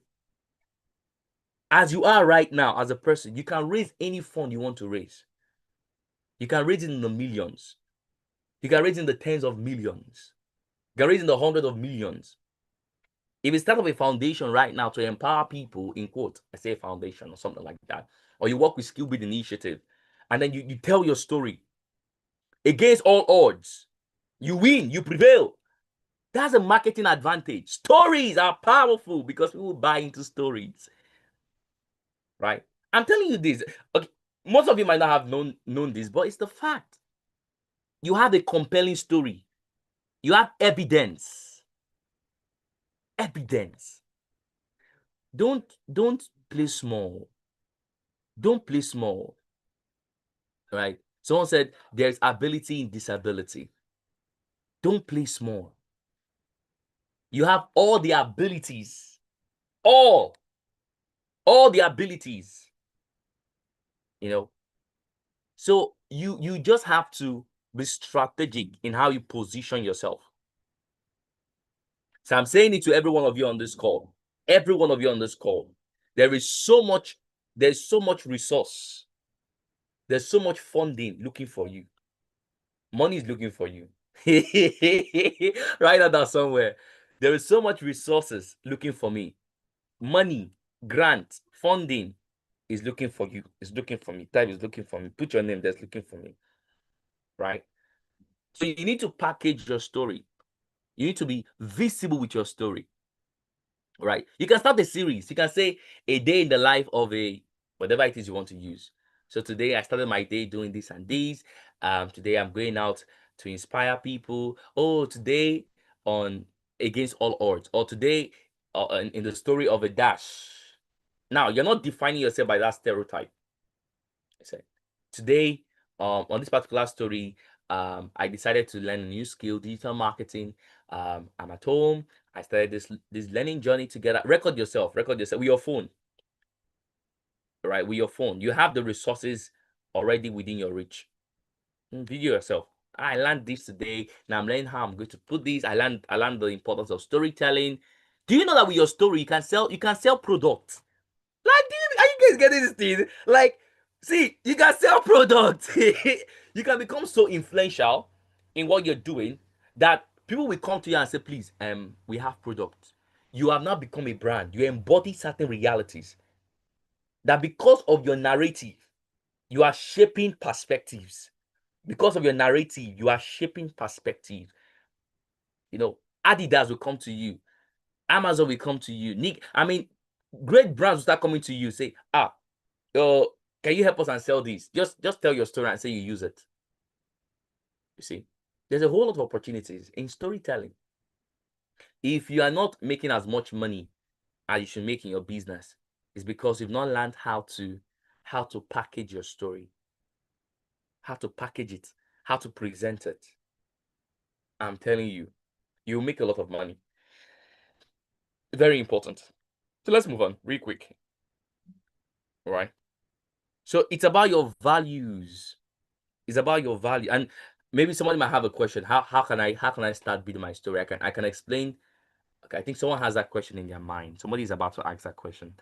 As you are right now, as a person, you can raise any fund you want to raise. You can raise it in the millions. You can raise it in the tens of millions. You can raise it in the hundreds of millions. If you start up a foundation right now to empower people, in quote, I say foundation or something like that, or you work with Skill Building Initiative, and then you tell your story against all odds, you win, you prevail. That's a marketing advantage. Stories are powerful because people buy into stories. Right? I'm telling you this. Okay, most of you might not have known this, but it's the fact. You have a compelling story. You have evidence. Evidence. Don't play small. Don't play small. Right? Someone said there's ability in disability. Don't play small. You have all the abilities, all the abilities, you know. So you just have to be strategic in how you position yourself. So I'm saying it to every one of you on this call. Every one of you on this call. There's so much resource. There's so much funding looking for you. Money is looking for you. Write that down somewhere. There is so much resources looking for me. Money, grant, funding is looking for you. It's looking for me. Type is looking for me. Put your name there's looking for me. Right? So you need to package your story. You need to be visible with your story. Right? You can start a series. You can say a day in the life of a whatever it is you want to use. So today I started my day doing this and this. Today I'm going out to inspire people. Oh, today on Against All Odds, or today in the story of a dash. Now you're not defining yourself by that stereotype. I said today on this particular story, I decided to learn a new skill, digital marketing. I'm at home. I started this learning journey together. Record yourself with your phone. Right, with your phone. You have the resources already within your reach. Video yourself. I learned this today. Now I'm learning how I'm going to put this. I learned the importance of storytelling. Do you know that with your story you can sell products? Like, are you guys getting this thing? Like, see, you can sell products. You can become so influential in what you're doing that people will come to you and say, please, we have products. You have now become a brand. You embody certain realities that because of your narrative, you are shaping perspectives. Because of your narrative, you are shaping perspective. You know, Adidas will come to you. Amazon will come to you. Great brands will start coming to you, say, can you help us and sell this? Just tell your story and say you use it. You see, there's a whole lot of opportunities in storytelling. If you are not making as much money as you should make in your business, it's because you've not learned how to package your story, how to package it, how to present it. I'm telling you, you'll make a lot of money. Very important. So let's move on real quick. All right. So it's about your values. It's about your value. And maybe somebody might have a question. How can I start building my story? I can explain. Okay, I think someone has that question in their mind. Somebody is about to ask that question.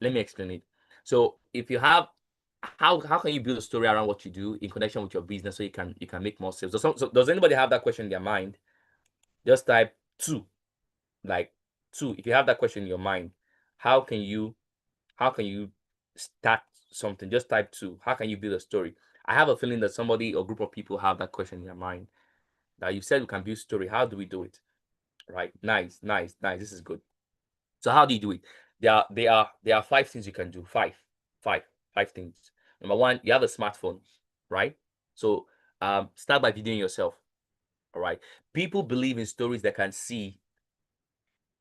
Let me explain it. So if you have how can you build a story around what you do in connection with your business so you can make more sales? So does anybody have that question in their mind? Just type 2. Like 2. If you have that question in your mind, how can you start something? Just type 2. How can you build a story? I have a feeling that somebody or group of people have that question in their mind. That you said we can build story. How do we do it? Right? Nice. This is good. So how do you do it? There are 5 things you can do. Five things. Number 1, you have a smartphone, right? So start by videoing yourself. All right. People believe in stories they can see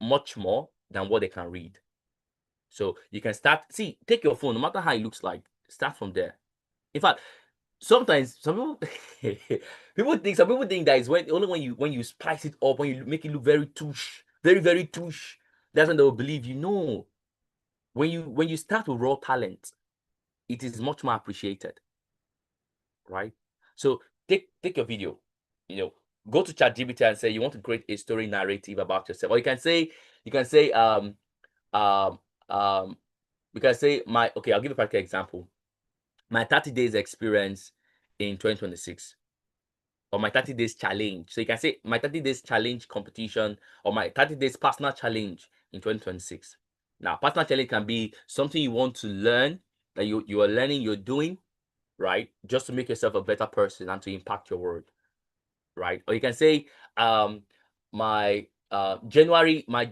much more than what they can read. So you can take your phone, no matter how it looks like, start from there. In fact, sometimes some people think that it's only when you spice it up, when you make it look very touche, very touche, that's when they will believe you. No, when you start with raw talent, it is much more appreciated, right? So take your video, go to ChatGPT and say you want to create a story narrative about yourself, or you can say okay, I'll give a practical example. My 30 days experience in 2026, or my 30 days challenge. So you can say my 30 days challenge competition, or my 30 days personal challenge in 2026. Now, personal challenge can be something you want to learn, that you are learning, you're doing, right? Just to make yourself a better person and to impact your world, right? Or you can say my January my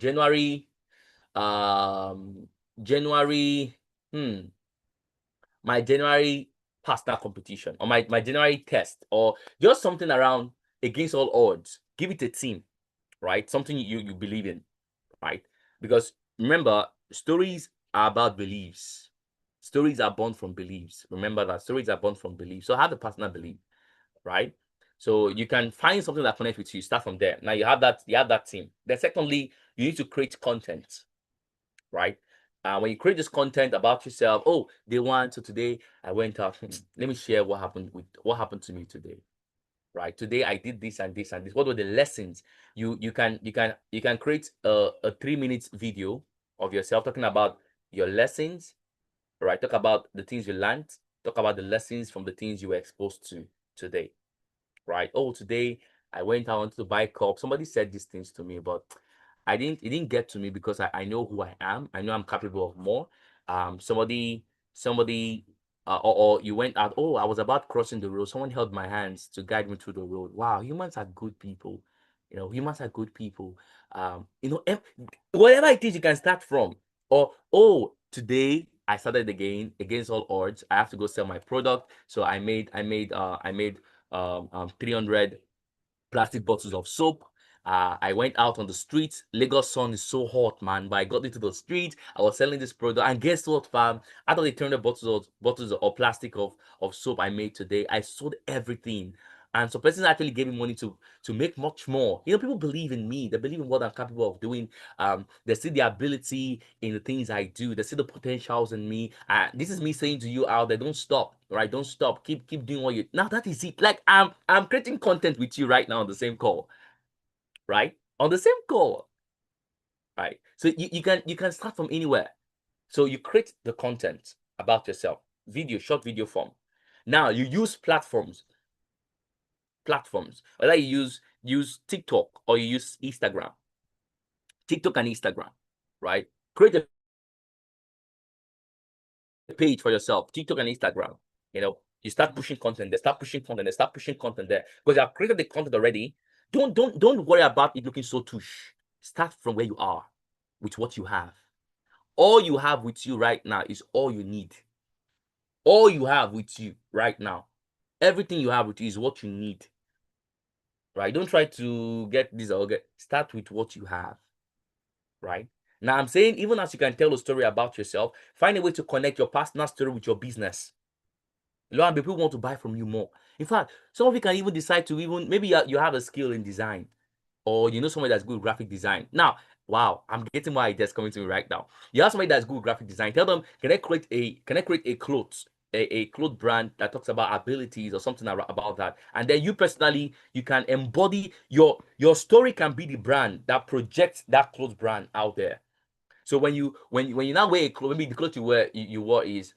January personal competition, or my January test, or just something around Against All Odds. Give it a theme, right? Something you believe in, right? Because remember, stories are about beliefs. Stories are born from beliefs. Remember that stories are born from beliefs. So have a personal belief, right? So you can find something that connects with you. Start from there. Now you have that team. Then secondly, you need to create content, right? When you create this content about yourself, oh, day one, so today I went out. Let me share what happened to me today. Right, today I did this and this and this. What were the lessons? You can create a 3 minute video of yourself talking about your lessons, right? Talk about the things you learned, talk about the lessons from the things you were exposed to today, right? Oh, today I went out to buy cup. Somebody said these things to me, but it didn't get to me because I know who I am. I know I'm capable of more. Somebody or you went out, oh, I was about crossing the road. Someone held my hands to guide me through the road. Wow, humans are good people. Humans are good people. Whatever it is you can start from. Or, oh, today I started again against all odds. I have to go sell my product. So I made 300 plastic bottles of soap. I went out on the streets. Lagos sun is so hot, man. But I got into the street. I was selling this product, and guess what, fam? Out of the 300 bottles of plastic of soap I made today, I sold everything. And so person actually gave me money to make much more. People believe in me. They believe in what I'm capable of doing. They see the ability in the things I do. They see the potentials in me. This is me saying to you out there, don't stop, right? Don't stop. Keep doing what you. Now that is it. Like I'm creating content with you right now on the same call, right? On the same call, right? So you can start from anywhere. So you create the content about yourself, short video form. Now you use platforms, whether you use TikTok or you use Instagram, TikTok and Instagram, right? Create a page for yourself, TikTok and Instagram. You start pushing content. They start pushing content. They start pushing content there because you have created the content already. Don't worry about it looking so tush. Start from where you are with what you have. All you have with you right now is all you need. All you have with you right now, everything you have with you is what you need. Right? Don't try to get this or get. Start with what you have. Right? Now I'm saying, even as you can tell a story about yourself, find a way to connect your personal story with your business. Lo and people want to buy from you more. In fact, some of you can even decide to maybe you have a skill in design, or somebody that's good with graphic design. Now, wow, I'm getting my ideas coming to me right now. You have somebody that's good with graphic design. Tell them, can I create a clothes, a cloth brand that talks about abilities or something about that? And then you personally, you can embody your story can be the brand that projects that clothes brand out there. So when you now wear a clothes, maybe the clothes you wore is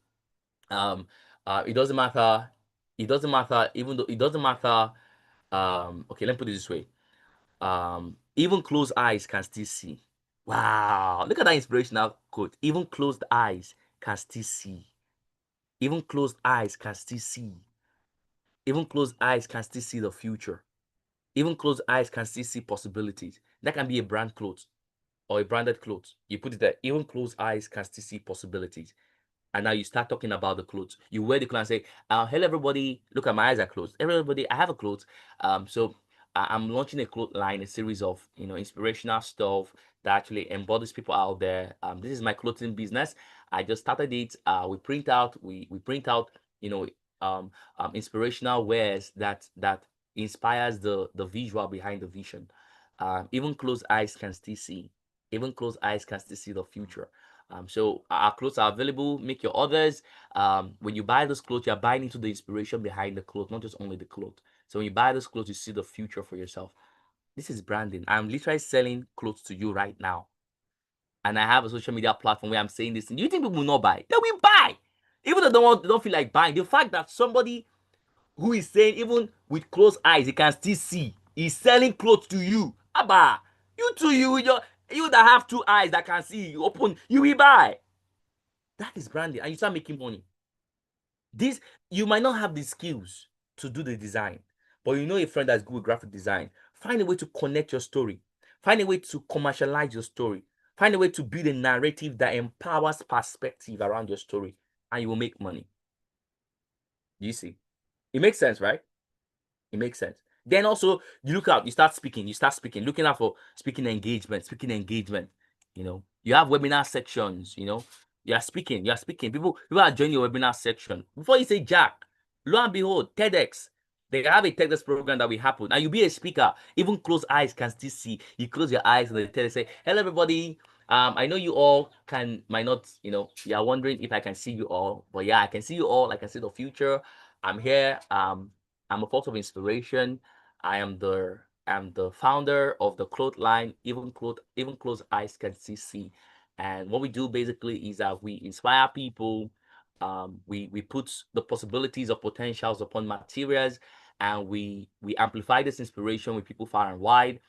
it doesn't matter. Even though it doesn't matter. Okay, let me put it this way. Even closed eyes can still see. Wow, look at that inspirational quote. Even closed eyes can still see. Even closed eyes can still see. Even closed eyes can still see the future. Even closed eyes can still see possibilities. That can be a brand clothes or a branded clothes. You put it there. Even closed eyes can still see possibilities. And now you start talking about the clothes. You wear the clothes and say, hello everybody, look at my eyes are closed. Everybody, I have a clothes. So I'm launching a clothes line, a series of inspirational stuff that actually embodies people out there. This is my clothing business. I just started it. We print out inspirational wares that inspires the visual behind the vision. Even closed eyes can still see. Even closed eyes can still see the future. So our clothes are available. Make your orders. When you buy those clothes, you're buying into the inspiration behind the clothes, not just only the clothes. So when you buy those clothes, you see the future for yourself. This is branding. I'm literally selling clothes to you right now. And I have a social media platform where I'm saying this. Do you think people will not buy? They will buy. Even though they don't feel like buying. The fact that somebody who is saying, even with closed eyes, he can still see, is selling clothes to you. Abba, you that have two eyes that can see, you open, you will buy. That is branding, and you start making money. You might not have the skills to do the design, but you know a friend that's good with graphic design. Find a way to connect your story. Find a way to commercialize your story. Find a way to build a narrative that empowers perspective around your story, and you will make money. You see, it makes sense, right? It makes sense. Then also you start speaking, looking out for speaking engagement. You have webinar sections, you are speaking. People are joining your webinar section. Before you say Jack, lo and behold, TEDx, They have a TEDx program that will happen, and you'll be a speaker. Even closed eyes can still see. You close your eyes and they tell you, say, "Hello, everybody. I know you all might not, you are wondering if I can see you all, but yeah, I can see you all. I can see the future. I'm here. I'm a force of inspiration. I'm the founder of the cloth line. Even closed eyes can still see. And what we do basically is that we inspire people. We put the possibilities of potentials upon materials, and we amplify this inspiration with people far and wide.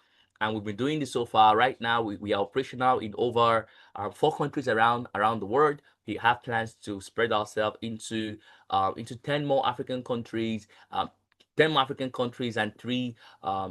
And we've been doing this so far. Right now, we are operational in over 4 countries around the world. We have plans to spread ourselves into 10 more African countries. 10 more African countries and 3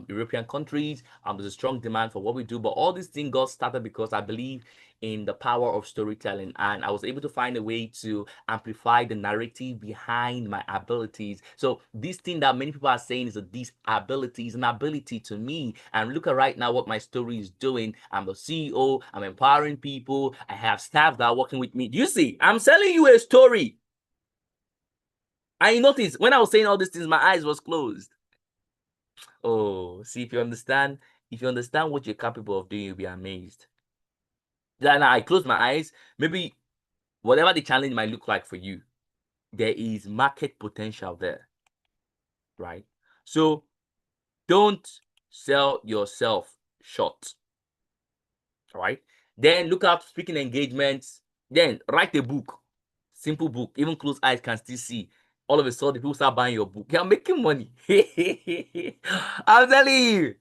European countries. There's a strong demand for what we do, but all these things got started because I believe in the power of storytelling, and I was able to find a way to amplify the narrative behind my abilities. So this thing that many people are saying is a disability is an ability to me. And look at right now what my story is doing. I'm the CEO. I'm empowering people. I have staff that are working with me. Do you see? I'm selling you a story. And you notice when I was saying all these things, my eyes was closed. Oh, see, if you understand what you're capable of doing, you'll be amazed. Then I close my eyes. Maybe whatever the challenge might look like for you, there is market potential there, right? So don't sell yourself short, all right? Then look at speaking engagements. Then write a book, simple book. Even closed eyes can still see. All of a sudden, people start buying your book. You're making money. I'm telling you,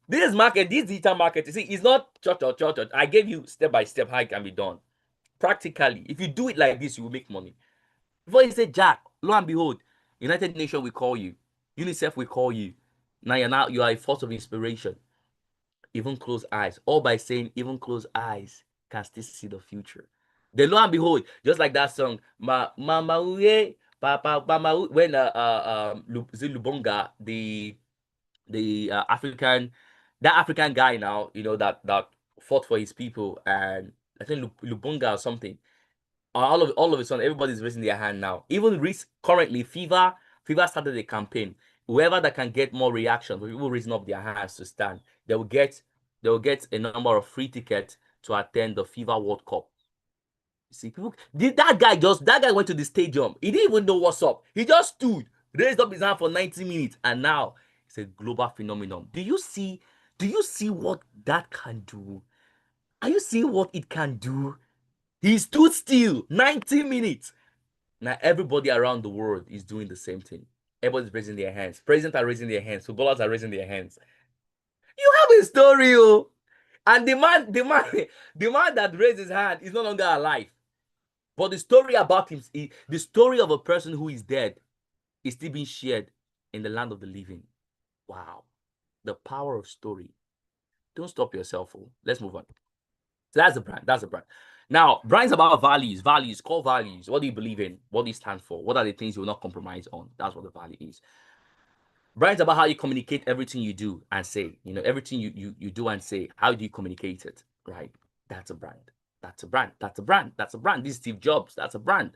this market, this digital market, you see, it's not church. I gave you step by step how it can be done. Practically, if you do it like this, you will make money. Before you say Jack, lo and behold, United Nations will call you, UNICEF will call you. Now you are a force of inspiration. Even closed eyes, all by saying even closed eyes can still see the future. Then lo and behold, just like that song, Mama Uye, Papa Mama, when Lubonga, the African, that African guy now, that fought for his people, and I think Lubonga or something. All of a sudden, everybody's raising their hand now. Even currently, FIFA started a campaign. Whoever that can get more reactions, people raising up their hands to stand, they will get a number of free tickets to attend the FIFA World Cup. See, that guy went to the stadium. He didn't even know what's up. He just stood, raised up his hand for 90 minutes, and now it's a global phenomenon. Do you see what that can do? Are you seeing what it can do? He stood still 90 minutes. Now everybody around the world is doing the same thing. Everybody's raising their hands. Presidents are raising their hands. Footballers are raising their hands. You have a story, oh. And the man that raised his hand is no longer alive. But the story about him, the story of a person who is dead, is still being shared in the land of the living. Wow. The power of story. Don't stop yourself. Oh. Let's move on. So that's the brand. Now, brand's about values, core values. What do you believe in? What do you stand for? What are the things you will not compromise on? That's what the value is. Brand's about how you communicate everything you do and say. Everything you do and say. How do you communicate it? Right? That's a brand. That's a brand. This is Steve Jobs. That's a brand.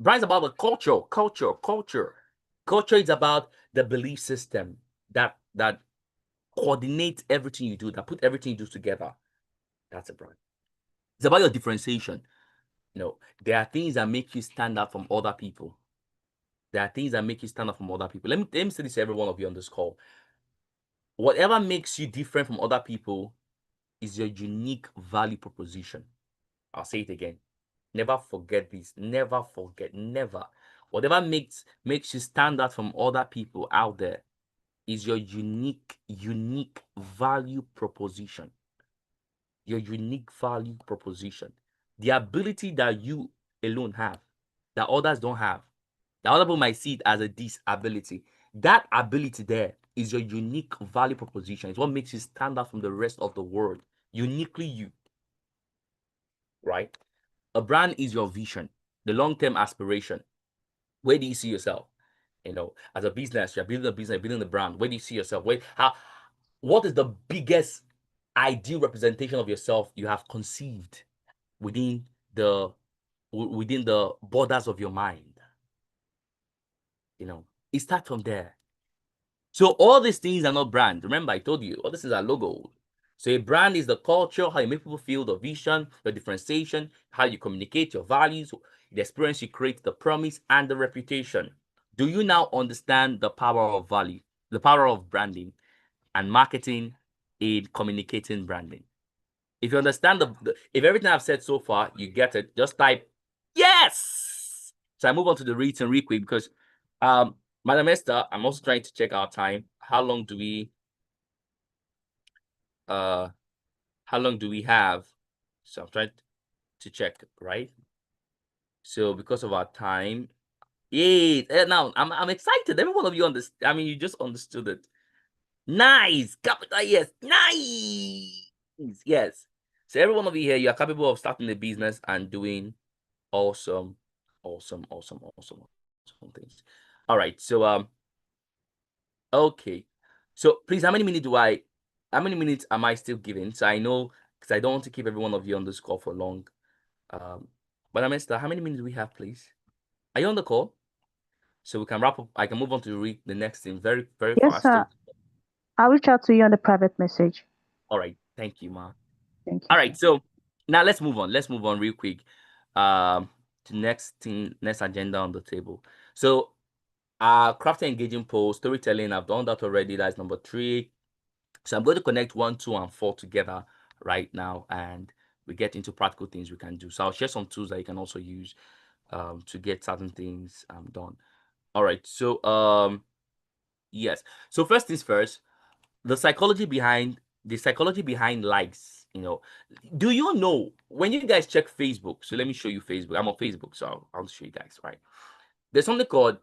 Brand's about the culture. Culture is about the belief system that coordinates everything you do, that put everything you do together. That's a brand. It's about your differentiation. There are things that make you stand out from other people. Let me say this to every one of you on this call. Whatever makes you different from other people is your unique value proposition. I'll say it again. Never forget this. Never forget. Never. Whatever makes you stand out from other people out there is your unique value proposition. Your unique value proposition. The ability that you alone have, that others don't have, that other people might see it as a disability. That ability there is your unique value proposition. It's what makes you stand out from the rest of the world. Uniquely you. Right? A brand is your vision, the long-term aspiration. Where do you see yourself? As a business, you're building a business, building a brand. Where do you see yourself? What is the biggest ideal representation of yourself you have conceived within the borders of your mind? It starts from there. So all these things are not brand. Remember, I told you all these things are logo. So a brand is the culture, how you make people feel, the vision, the differentiation, how you communicate your values, the experience you create, the promise, and the reputation. Do you now understand the power of value, the power of branding and marketing in communicating branding? If you understand if everything I've said so far, you get it, just type yes. So I move on to the written real quick because Madam Esther, I'm also trying to check our time. How long do we have? So I'm trying to check, right? So because of our time, yay! Now I'm excited. Every one of you understand. I mean, you just understood it. Nice, capital yes, nice, yes. So every one of you here, you are capable of starting a business and doing awesome things. All right, so okay, so please, how many minutes am I still giving? So I know, because I don't want to keep every one of you on this call for long. But Esther, how many minutes do we have, please? Are you on the call? So we can wrap up. I can move on to read the next thing very Yes, fast. sir. I'll reach out to you on the private message. All right, thank you, Ma. Thank you. All right, so now let's move on. Let's move on real quick. To next agenda on the table. So crafting engaging post, storytelling, I've done that already. That's number 3. So I'm going to connect 1, 2, and 4 together right now, and we get into practical things we can do. So I'll share some tools that you can also use to get certain things done. All right, so yes. So first things first, the psychology behind likes. Do you know when you guys check Facebook? So let me show you Facebook. I'm on Facebook, so I'll show you guys, right? There's something called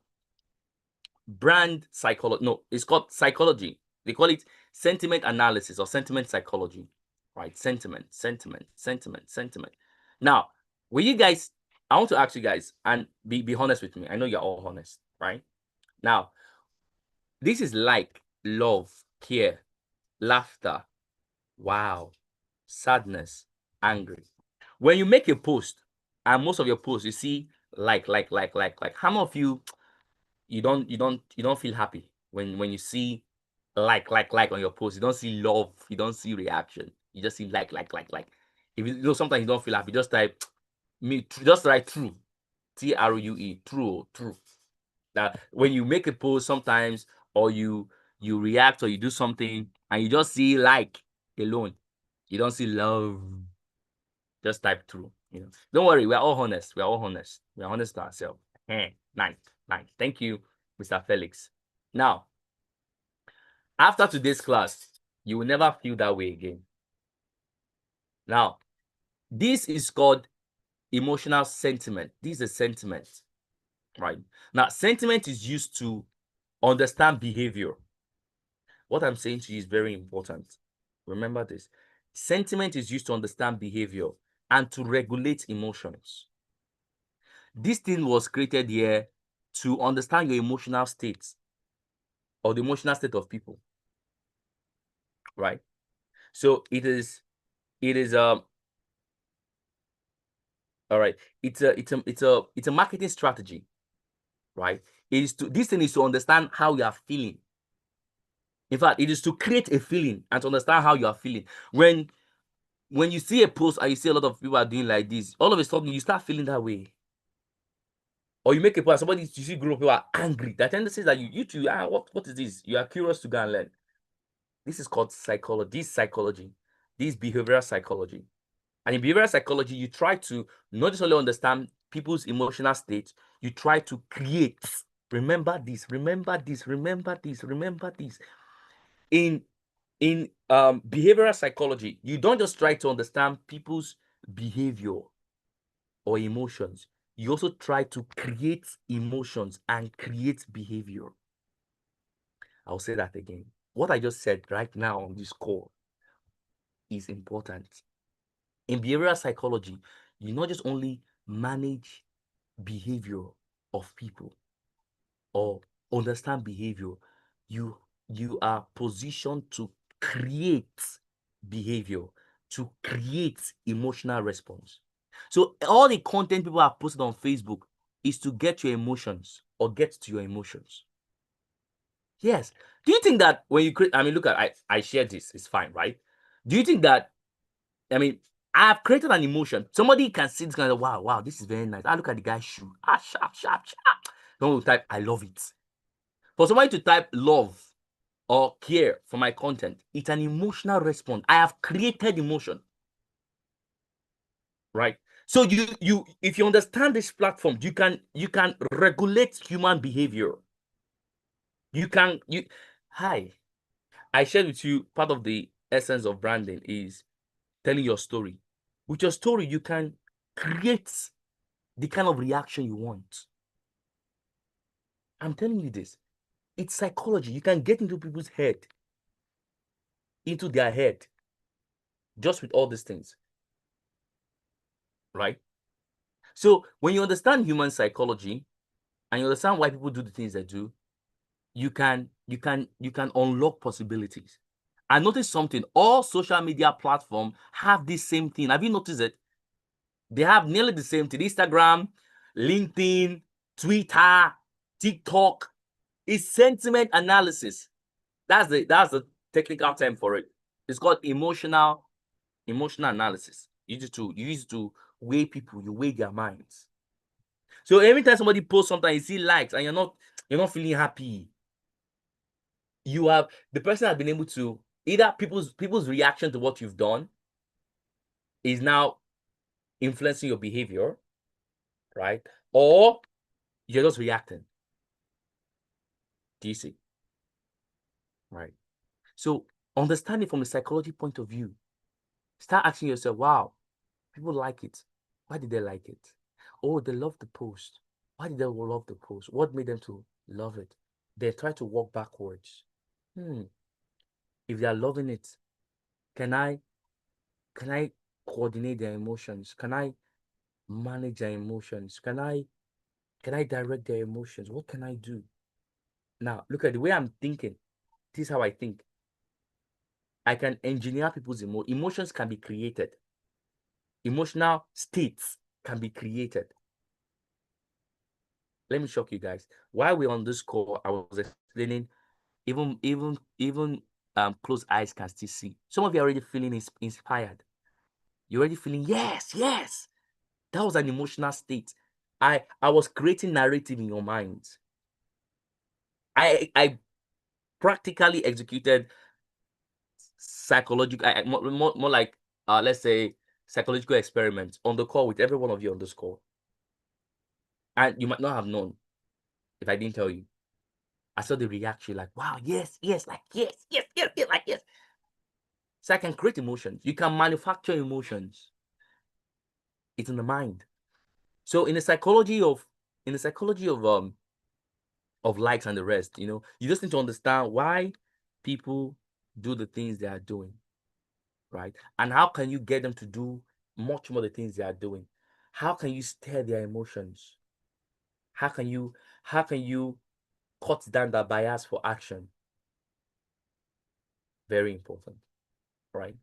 brand psychology. No, it's called psychology. They call it sentiment analysis or sentiment psychology, right? Sentiment. Now, will you guys, I want to ask you guys, and be honest with me. I know you're all honest, right? Now, this is like, love, care, laughter, wow, sadness, angry. When you make a post, and most of your posts, you see like. How many of you don't feel happy when you see like on your post? You don't see love, you don't see reaction, you just see like. If sometimes you don't feel happy, just type just write true, TRUE, true. That when you make a post sometimes, or you react, or you do something and you just see like alone, you don't see love, just type true. Don't worry, we're all honest. We're honest to ourselves. Nice. Thank you, Mr. Felix. Now, after today's class, you will never feel that way again. Now, this is called emotional sentiment. This is sentiment, right? Now, sentiment is used to understand behavior. What I'm saying to you is very important. Remember this. Sentiment is used to understand behavior and to regulate emotions. This thing was created here to understand your emotional state, or the emotional state of people, right? So it is all right. It's a marketing strategy, right? This thing is to understand how you are feeling. In fact, it is to create a feeling and to understand how you are feeling. When you see a post and you see a lot of people are doing like this, all of a sudden you start feeling that way. Or you make a post, somebody, you see group of people are angry. The tendency is that you too, what is this? You are curious to go and learn. This is called psychology. This behavioral psychology. And in behavioral psychology, you try to not just only understand people's emotional state, you try to create. Remember this. In behavioral psychology, you don't just try to understand people's behavior or emotions. You also try to create emotions and create behavior. I'll say that again. What I just said right now on this call is important. In behavioral psychology, you not just only manage behavior of people or understand behavior, you are positioned to create behavior, to create emotional response. So all the content people have posted on Facebook is to get your emotions or get to your emotions. Yes. Do you think that when you create, I mean, look at, I shared this, it's fine, right? Do you think that, I mean, I've created an emotion. Somebody can see this kind of, wow, this is very nice. I look at the guy's shoe. Sharp, sharp, sharp. Someone will type, I love it. For somebody to type love or care for my content, it's an emotional response. I have created emotion. Right? So you if you understand this platform, you can regulate human behavior. Hi. I shared with you part of the essence of branding is telling your story. With your story, you can create the kind of reaction you want. I'm telling you this. It's psychology. You can get into people's head, into their head, just with all these things. Right? So when you understand human psychology and you understand why people do the things they do, you can unlock possibilities. I noticed something. All social media platforms have this same thing. Have you noticed it? They have nearly the same thing. Instagram, LinkedIn, Twitter, TikTok. It's sentiment analysis. That's the technical term for it. It's called emotional analysis. You use to weigh people, you weigh their minds. So every time somebody posts something, you see likes, and you're not feeling happy. You have the person has been able to either people's reaction to what you've done is now influencing your behavior, right? Or you're just reacting. Do you see? Right. So understanding from a psychology point of view, start asking yourself, wow, people like it. Why did they like it? Oh, they love the post. Why did they love the post? What made them to love it? They try to walk backwards. If they are loving it, can I coordinate their emotions? Can I manage their emotions? Can I direct their emotions? What can I do? Now, look at the way I'm thinking. This is how I think. I can engineer people's emotions can be created. Emotional states can be created. Let me shock you guys. While we're on this call, I was explaining even closed eyes can still see. Some of you are already feeling inspired. You're already feeling, yes. That was an emotional state. I was creating narrative in your mind. I practically executed psychological, more like let's say psychological experiments on the call with every one of you on this call. And you might not have known if I didn't tell you. I saw the reaction like, wow, yes, like yes, like yes. So I can create emotions. You can manufacture emotions. It's in the mind. So in the psychology of likes and the rest, you just need to understand why people do the things they are doing, right? And how can you get them to do much more the things they are doing? How can you stir their emotions? How can you cut down that bias for action? Very important, right?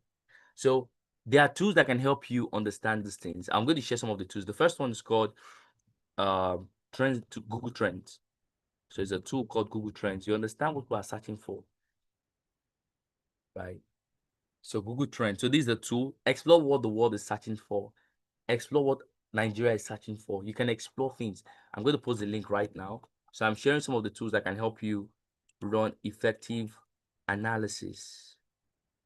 So there are tools that can help you understand these things. I'm going to share some of the tools. The first one is called Google Trends. So it's a tool called Google Trends. You understand what we are searching for, right? So Google Trends. So this is a tool. Explore what the world is searching for. Explore what Nigeria is searching for. You can explore things. I'm going to post the link right now. So I'm sharing some of the tools that can help you run effective analysis,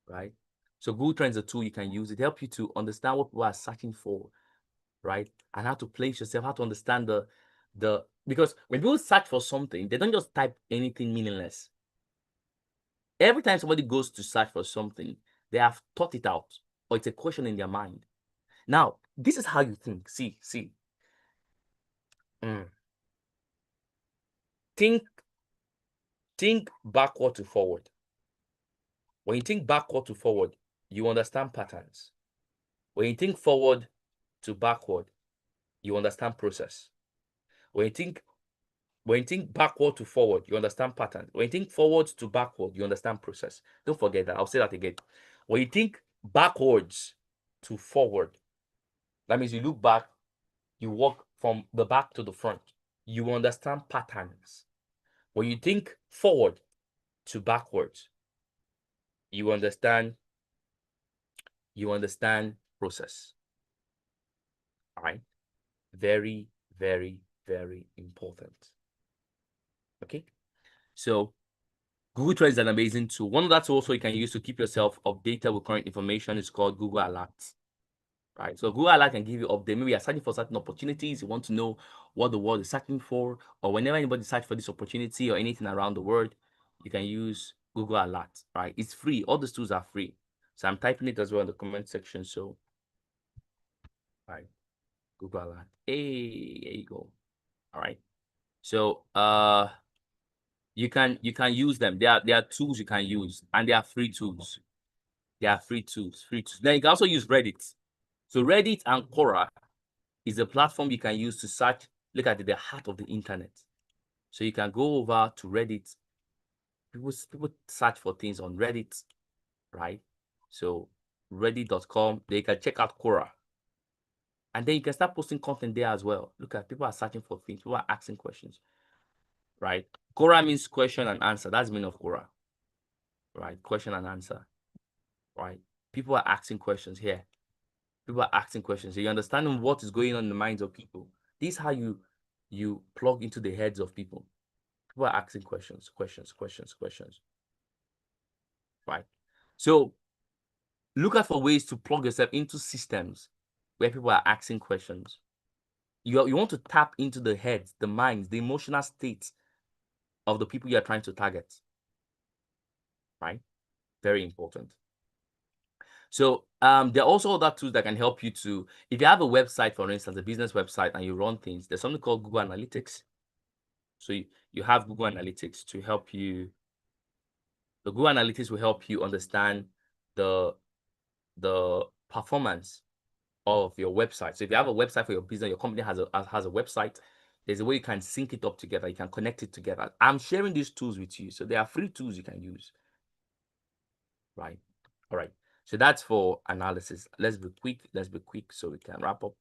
right? So Google Trends is a tool you can use. It helps you to understand what people are searching for, right? And how to place yourself, how to understand because when people search for something, they don't just type anything meaningless. Every time somebody goes to search for something, they have thought it out, or it's a question in their mind. Now, this is how you think. See. Think backward to forward. When you think backward to forward, you understand patterns. When you think forward to backward, you understand process. When you think backward to forward, you understand patterns. When you think forward to backward, you understand process. Don't forget that. I'll say that again. When you think backwards to forward, that means you look back, you walk from the back to the front. You understand patterns. When you think forward, to backwards. You understand process. All right. Very, very, very important. Okay. So Google Trends is an amazing tool. One of that also you can use to keep yourself updated with current information is called Google Alerts. Right. So Google Alert can give you update. Maybe you're searching for certain opportunities. You want to know what the world is searching for, or whenever anybody search for this opportunity or anything around the world, you can use Google Alert. Right. It's free. All these tools are free. So I'm typing it as well in the comment section. So, right. Google Alert. Hey, there you go. All right. So you can use them. There are tools you can use, and they are free tools. They are free tools. Then you can also use Reddit. So Reddit and Quora is a platform you can use to search, look at the heart of the internet. So you can go over to Reddit. People search for things on Reddit, right? So reddit.com, they can check out Quora. And then you can start posting content there as well. Look at people are searching for things, people are asking questions, right? Quora means question and answer. That's the meaning of Quora, right? Question and answer, right? People are asking questions here. People are asking questions. So you're understanding what is going on in the minds of people. This is how you plug into the heads of people. People are asking questions. Right. So look out for ways to plug yourself into systems where people are asking questions. You want to tap into the heads, the minds, the emotional states of the people you are trying to target. Right? Very important. So there are also other tools that can help you to, if you have a website, for instance, a business website, and you run things, there's something called Google Analytics. So you have Google Analytics to help you. The Google Analytics will help you understand the performance of your website. So if you have a website for your business, your company has a website, there's a way you can sync it up together. You can connect it together. I'm sharing these tools with you. So they are free tools you can use. Right. All right. So that's for analysis. Let's be quick so we can wrap up.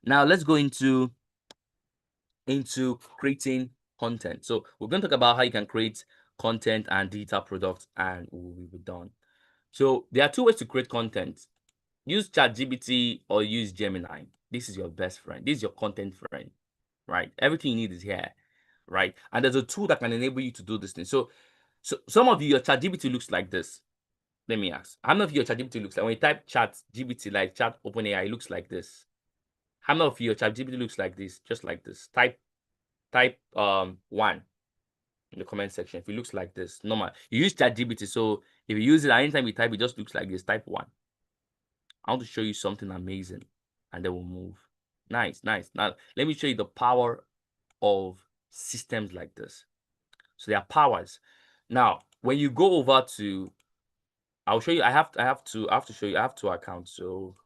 Now let's go into creating content. So we're going to talk about how you can create content and digital products, and we'll be done. So there are two ways to create content. Use ChatGPT or use Gemini. This is your best friend. This is your content friend, right? Everything you need is here, right? And there's a tool that can enable you to do this thing. So some of you, your ChatGPT looks like this. Let me ask. How many of you, your ChatGPT looks like, when you type ChatGPT, like chat OpenAI, it looks like this? How many of you, your ChatGPT looks like this, just like this? Type 1 in the comment section if it looks like this. Normal. You use ChatGPT, so if you use it anytime you type, it just looks like this. Type 1. I want to show you something amazing, and then we'll move. Nice. Now, let me show you the power of systems like this. So there are powers. Now, when you go over to, I'll show you. I have to show you. I have 2 accounts. So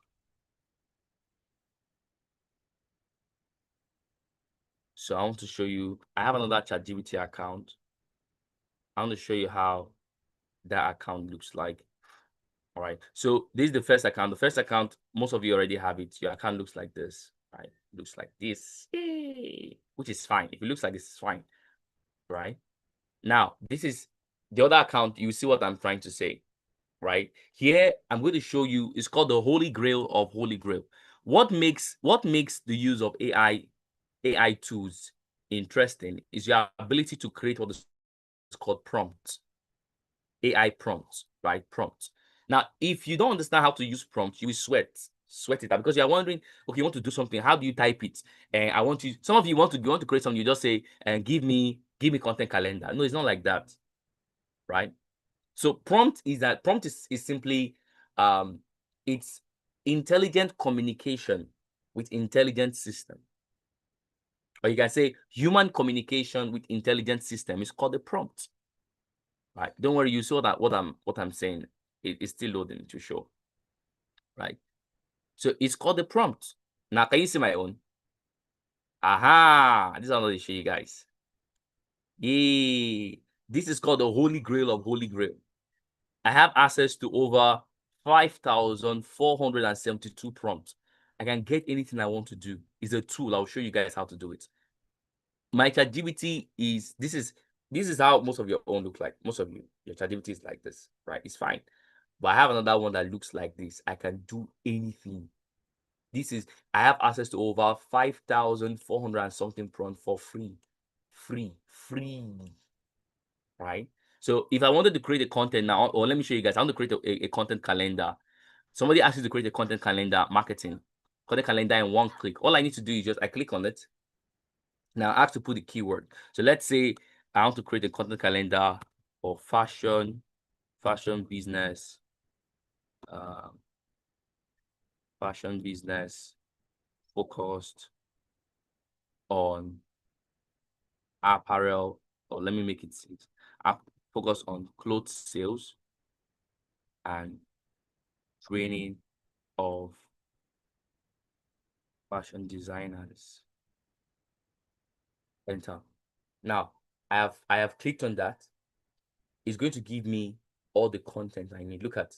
I want to show you. I have another ChatGPT account. I want to show you how that account looks like. All right. So this is the first account. The first account, most of you already have it. Your account looks like this. Right? Looks like this. Yay! Which is fine. If it looks like this, it's fine. Right? Now, this is the other account. You see what I'm trying to say. Right? Here, I'm going to show you. It's called the Holy Grail of Holy Grail. What makes the use of AI tools interesting is your ability to create what is called prompts. AI prompts, right? Prompts. Now, if you don't understand how to use prompts, you will sweat it out, because you're wondering, okay, you want to do something, how do you type it? And I want you, some of you want to create something, you just say, and give me content calendar. No, it's not like that, right? So prompt is simply it's intelligent communication with intelligent system. Or you can say human communication with intelligent system is called a prompt. Right? Don't worry, you saw that what I'm saying. It's still loading to show. Right? So it's called a prompt. Now, can you see my own? Aha! This is another show you guys. Yay! This is called the Holy Grail of Holy Grail. I have access to over 5,472 prompts. I can get anything I want to do. It's a tool. I'll show you guys how to do it. My ChatGPT is This is how most of your own look like. Most of your ChatGPT is like this, right? It's fine. But I have another one that looks like this. I can do anything. I have access to over 5,400 and something prompt for free. Free. Right? So if I wanted to create a content now, or let me show you guys, I want to create a content calendar. Somebody asks you to create a content calendar marketing, content calendar in one click. All I need to do is just, I click on it. Now I have to put the keyword. So let's say I want to create a content calendar for fashion business, focused on apparel, or let me make it simple. Focus on clothes sales and training of fashion designers. Enter. Now I have clicked on that. It's going to give me all the content I need. Look at,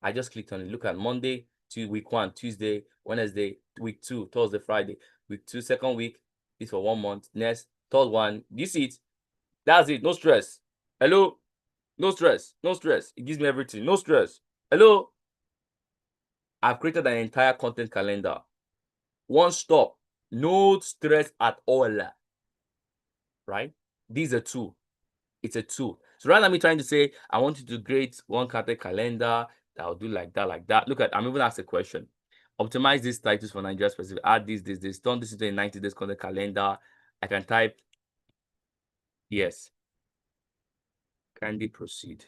I just clicked on it. Look at Monday to week 1, Tuesday, Wednesday, week 2, Thursday, Friday, week 2, second week, this for 1 month, next, third one. Do you see it? That's it. No stress. Hello? No stress. No stress. It gives me everything. No stress. Hello? I've created an entire content calendar. One stop. No stress at all. Right? These are two. It's a tool. So rather than me trying to say, I want you to create one content calendar that will do like that. Look at, I'm even asked a question. Optimize these titles for Nigeria specific. Add this. Turn this into a 90 days content calendar. I can type yes. Kindly proceed.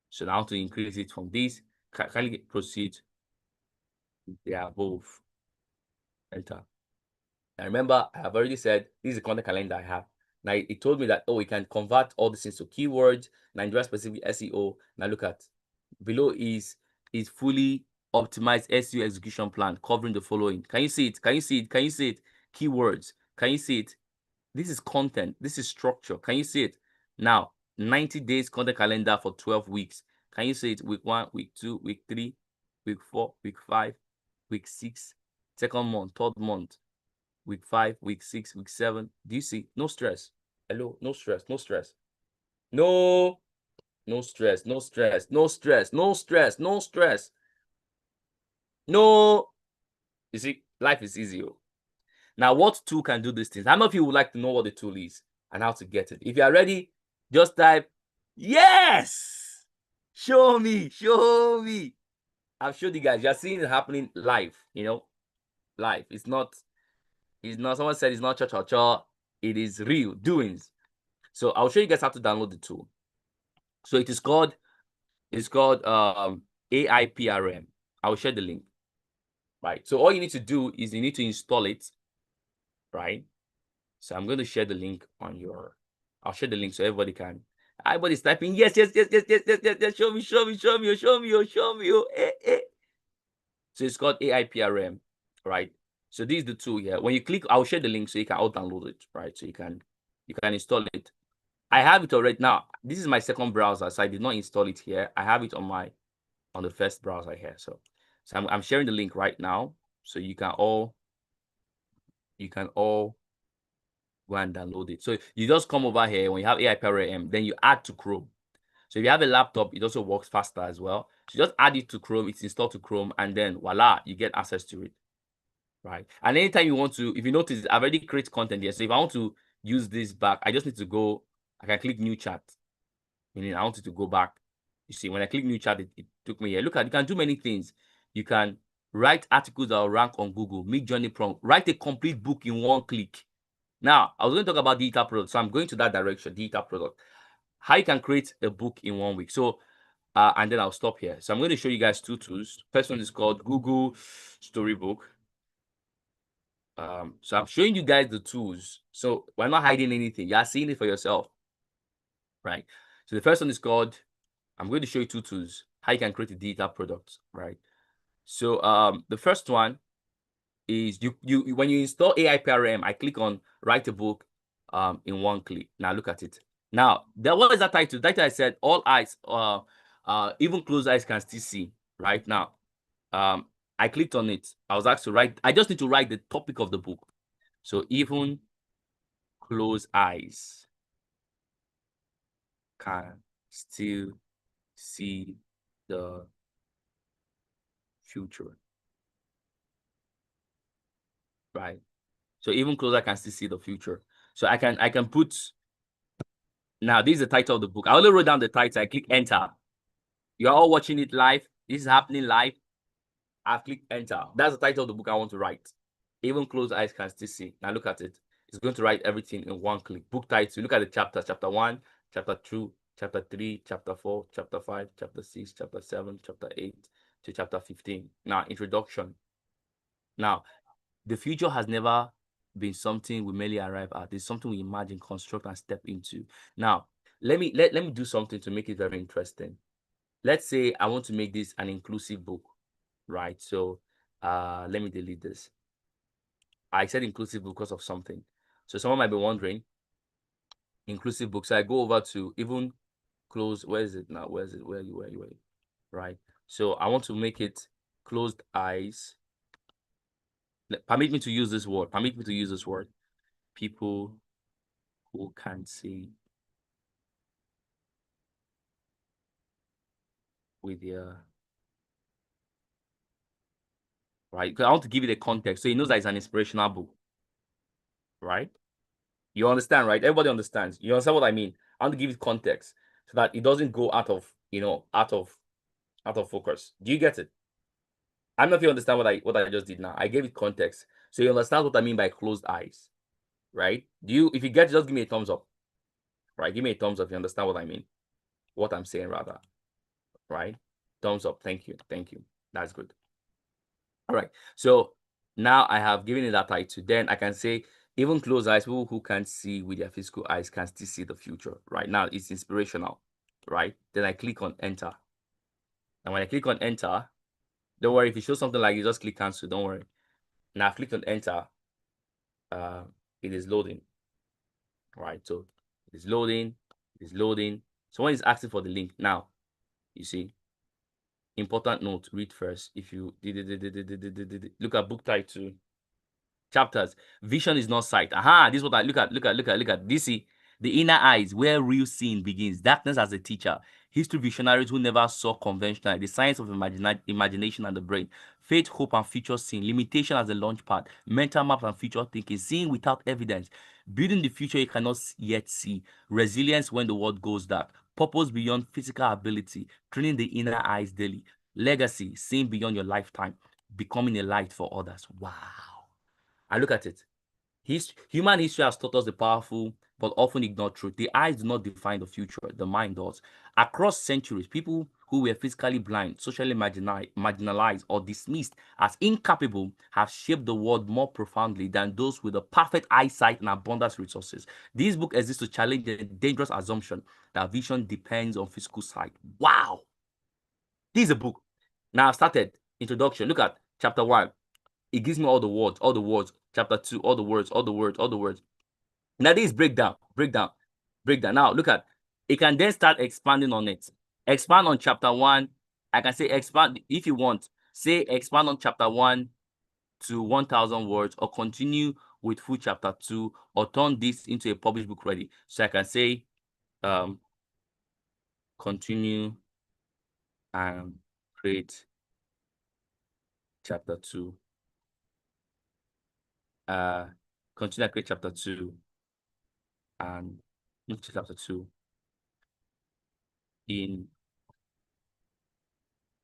So now to increase it from this, kindly proceed. They are both. Enter. Now remember, I have already said this is the content calendar I have. Now it told me that, oh, we can convert all this into keywords, Nigeria specific SEO. Now look at below is fully optimized SEO execution plan covering the following. Can you see it? Can you see it? Can you see it? Keywords. Can you see it? This is content. This is structure. Can you see it? Now 90 days content calendar for 12 weeks. Can you see it? Week 1, week 2, week 3, week 4, week 5, week 6, second month, third month, week 5, week 6, week 7. Do you see? No stress. Hello, no stress, no stress. No stress, no stress, no stress, no stress, no stress. No. You see, life is easy. Now, what tool can do these things? How many of you would like to know what the tool is and how to get it? If you are ready, just type yes. Show me, show me. I've showed you guys. You're seeing it happening live, live. It's not, someone said it's not cha-cha-cha. It is real doings. So I'll show you guys how to download the tool. So it's called AIPRM. I'll share the link. Right. So all you need to do is you need to install it. Right. So I'm going to share the link on I'll share the link so everybody can. Everybody's typing yes. Show me. So it's called AIPRM. Right. So this is the tool here. When you click, I'll share the link so you can all download it. Right. So you can install it. I have it already. Now, this is my second browser, so I did not install it here. I have it on the first browser here. So I'm sharing the link right now, so you can all go and download it. So you just come over here when you have AIPRM, then you add to Chrome. So if you have a laptop, it also works faster as well. So just add it to Chrome, it's installed to Chrome, and then voila, you get access to it. Right. And anytime you want to, if you notice, I've already created content here. So if I want to use this back, I just need to go. I can click new chat. Meaning I wanted to go back. You see, when I click new chat, it took me here. Look at, you can do many things. You can write articles that will rank on Google, Midjourney prompt, write a complete book in one click. Now, I was going to talk about digital product, so I'm going to that direction, digital product. How you can create a book in 1 week. So, and then I'll stop here. So I'm going to show you guys 2 tools. First one is called Google Storybook. So I'm showing you guys the tools. So we're not hiding anything. You're seeing it for yourself. Right. So the first one is called, I'm going to show you 2 tools, how you can create a digital product, right? So the first one is you when you install AIPRM, I click on write a book in 1 click. Now look at it. Now, what is that title? That I said all eyes, even closed eyes can still see. Right now, I clicked on it. I was asked to write. I just need to write the topic of the book. So even closed eyes. can still see the future. Right. So even closer can still see the future. So I can put now this is the title of the book. I only wrote down the title. I click enter. You're all watching it live. This is happening live. I click enter. That's the title of the book I want to write. Even closed eyes can still see. Now look at it. It's going to write everything in one click. Book title. Look at the chapters. Chapter 1, chapter 2, chapter 3, chapter 4, chapter 5, chapter 6, chapter 7, chapter 8 to chapter 15. Now, introduction. Now, the future has never been something we merely arrive at. It's something we imagine, construct, and step into. Now, let me do something to make it very interesting. Let's say I want to make this an inclusive book, right? So let me delete this. I said inclusive book because of something. So someone might be wondering, inclusive book. So I go over to even close. Where is it now? Where is it? Where are you? Right. So I want to make it closed eyes. Permit me to use this word. Permit me to use this word. People who can't see with their right. Because I want to give it a context so he knows that it's an inspirational book. Right? You understand, right? Everybody understands. You understand what I mean? I want to give it context so that it doesn't go out of focus. Do you get it? I don't know if you understand what I just did now. I gave it context. So you understand what I mean by closed eyes. Right? If you get it, just give me a thumbs up. Right? Give me a thumbs up if you understand what I mean. What I'm saying rather. Right? Thumbs up. Thank you. Thank you. That's good. All right. So now I have given it that title. Then I can say, even closed eyes, people who can't see with their physical eyes can still see the future. Right now, it's inspirational. Right? Then I click on enter. And when I click on enter, don't worry, if it shows something like you just click cancel, don't worry. Now I've clicked on enter. It is loading. Right. So it's loading. It's loading. So when it's asking for the link, now you see. Important note, read first. If you look at book title, chapters. Vision is not sight. Aha, this is what I look at. This see the inner eyes where real seeing begins. Darkness as a teacher. History visionaries who never saw conventional. The science of imagination and the brain. Faith, hope, and future seeing. Limitation as a launch pad. Mental maps and future thinking. Seeing without evidence. Building the future you cannot yet see. Resilience when the world goes dark. Purpose beyond physical ability. Training the inner eyes daily. Legacy. Seeing beyond your lifetime. Becoming a light for others. Wow. I look at it. Human history has taught us the powerful but often ignored truth. The eyes do not define the future, the mind does. Across centuries, people who were physically blind, socially marginalized, or dismissed as incapable have shaped the world more profoundly than those with a perfect eyesight and abundant resources. This book exists to challenge the dangerous assumption that vision depends on physical sight. Wow! This is a book. Now I've started. Introduction. Look at chapter 1. It gives me all the words. Chapter 2, all the words. Now this is breakdown. Now look at it. Can then start expanding on it. Expand on chapter 1. I can say expand if you want. Say expand on chapter 1 to 1,000 words, or continue with full chapter 2, or turn this into a published book ready. So I can say continue and create chapter 2. Continue and create chapter 2 and into chapter 2 in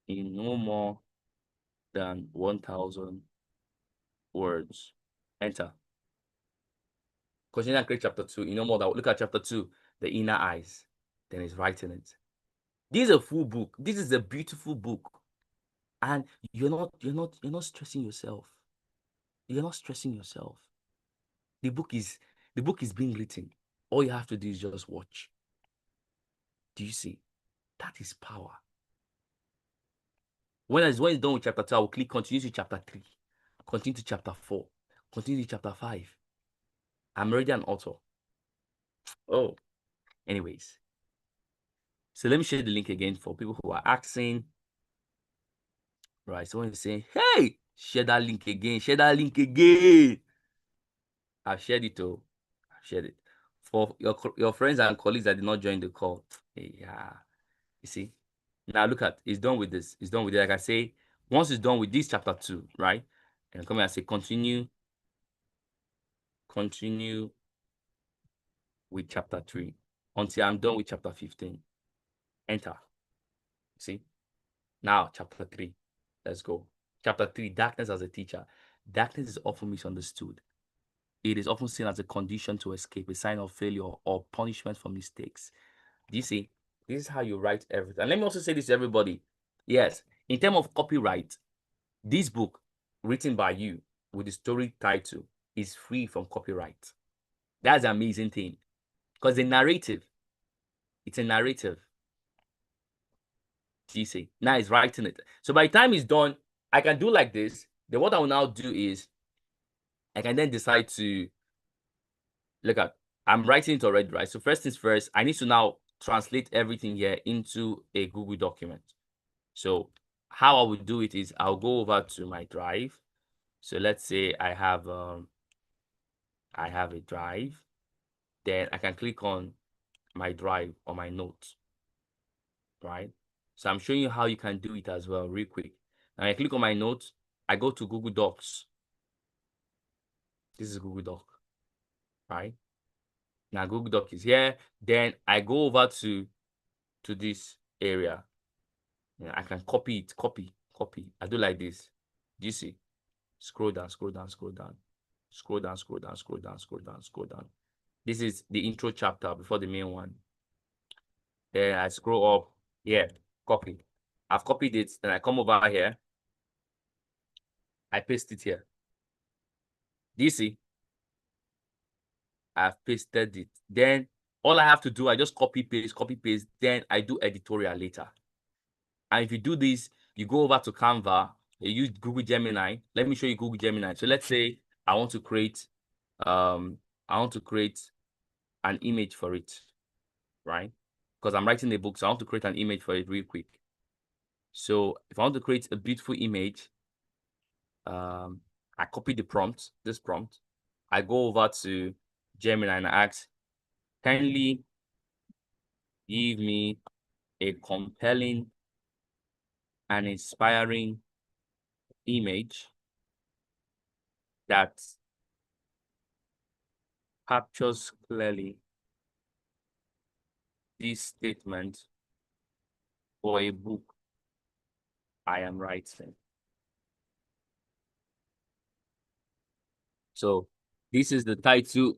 no more than 1,000 words. Enter. Continue and create chapter 2 in no more than, look at chapter 2, the inner eyes. Then it's writing it. This is a full book. This is a beautiful book. And you're not stressing yourself. You're not stressing yourself. The book is being written. All you have to do is just watch. Do you see? That is power. When it's done with chapter 2, I will click continue to chapter 3, continue to chapter 4, continue to chapter 5. I'm already an author. Oh, anyways. So let me share the link again for people who are asking. Right, someone is saying, hey, share that link again. I've shared it. I've shared it. for your friends and colleagues that did not join the call. Yeah, you see. Now look at, it's done with this. It's done with it. Like I say, once it's done with this chapter 2, right? And come here and say continue with chapter 3 until I'm done with chapter 15. Enter. See? Now chapter 3. Let's go. Chapter 3, darkness as a teacher. Darkness is often misunderstood. It is often seen as a condition to escape, a sign of failure or punishment for mistakes. Do you see? This is how you write everything. And let me also say this to everybody. Yes, in terms of copyright, this book written by you with the story title is free from copyright. That's the amazing thing. Because the narrative, it's a narrative. Do you see? Now it's writing it. So by the time it's done, I can do like this. Then what I will now do is I can then decide to look at, I'm writing it already, right? So first things first, I need to now translate everything here into a Google document. So how I would do it is I'll go over to my drive. So let's say I have a drive. Then I can click on my drive or my notes, right? So I'm showing you how you can do it as well, real quick. Now I click on my notes, I go to Google Docs. This is Google Doc, right? Now Google Doc is here. Then I go over to this area. I can copy it, copy. I do like this. Do you see? Scroll down, scroll down, scroll down. Scroll down, scroll down, scroll down, scroll down, scroll down. This is the intro chapter before the main one. Then I scroll up. Yeah, copy. I've copied it. Then I come over here. I paste it here. Do you see? I've pasted it. Then all I have to do, I just copy paste. Then I do editorial later. And if you do this, you go over to Canva, you use Google Gemini. Let me show you Google Gemini. So let's say I want to create an image for it, right? Because I'm writing a book, so I want to create an image for it real quick. So if I want to create a beautiful image, I copy the prompt, this prompt. I go over to Gemini and I ask, kindly give me a compelling and inspiring image that captures clearly this statement for a book I am writing. So this is the title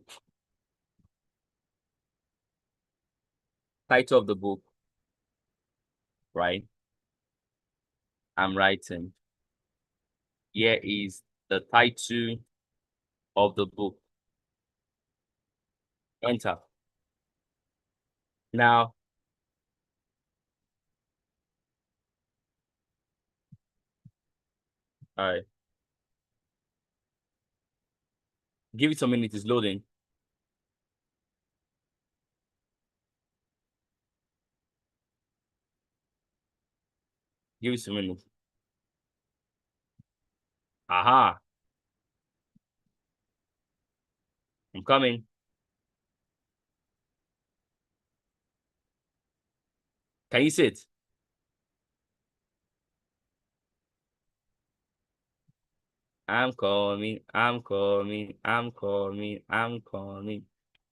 of the book, right? I'm writing. Here is the title of the book. Enter. Now, all right. Give it some minutes, it's loading. Give it some minutes. Aha. I'm coming. Can you see it? I'm coming.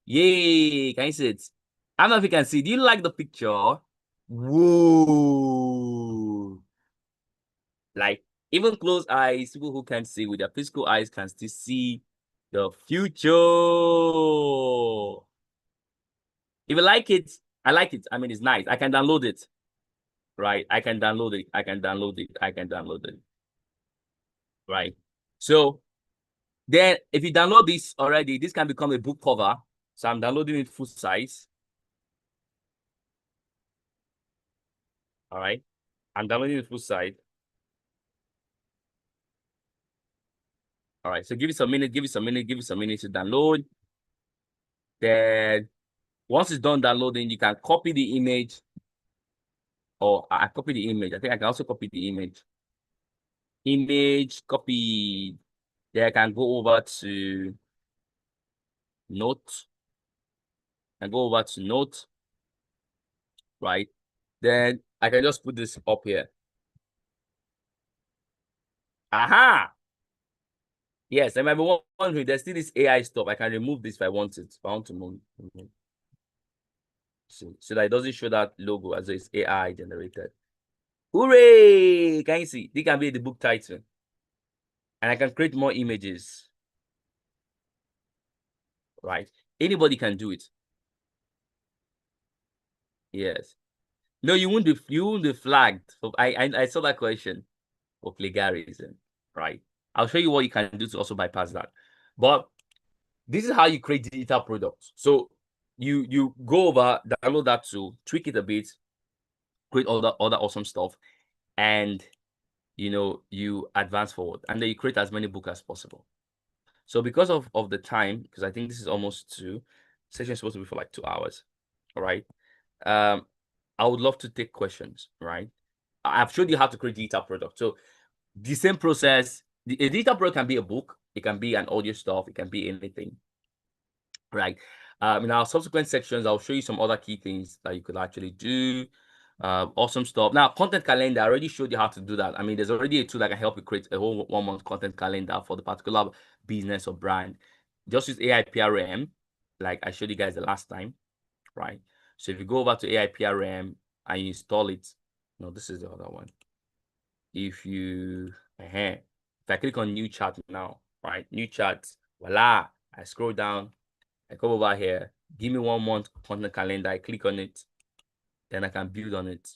Yay! Can you see it? I don't know if you can see. Do you like the picture? Whoa! Like, even closed eyes, people who can't see with their physical eyes can still see the future. If you like it, I like it. I mean, it's nice. I can download it. Right? I can download it. Right? So then if you download this already, this can become a book cover. So I'm downloading it full size. All right. I'm downloading it full size. All right. So give it some minute to download. Then once it's done downloading, you can copy the image. Or I copy the image. I think I can also copy the image. Image copy. Then I can go over to note. and go over to note, right? Then I can just put this up here. Aha! Yes, I might be wondering, there's still this AI stuff. I can remove this if I want it. If I want to move. So that it doesn't show that logo as though it's AI generated. Hooray! Can you see? This can be the book title. And I can create more images. Right? Anybody can do it. Yes. No, you won't be flagged. So I saw that question for plagiarism. Right? I'll show you what you can do to also bypass that. But this is how you create digital products. So you go over, download that tool, tweak it a bit, create all that other awesome stuff, and you advance forward, and then you create as many books as possible. So because of the time, because I think this is almost 2 session supposed to be for like 2 hours. All right. I would love to take questions, right? I've showed you how to create digital product. So the same process, a digital product can be a book, it can be an audio stuff, it can be anything. Right. In our subsequent sections, I'll show you some other key things that you could actually do. Awesome stuff. Now, content calendar, I already showed you how to do that. I mean, there's already a tool that can help you create a whole 1-month content calendar for the particular business or brand. Just use AIPRM, like I showed you guys the last time, right? So if you go over to AIPRM and you install it, no, this is the other one. If I click on new chart now, right? New chart, voila, I scroll down, I come over here, give me 1-month content calendar, I click on it, then I can build on it.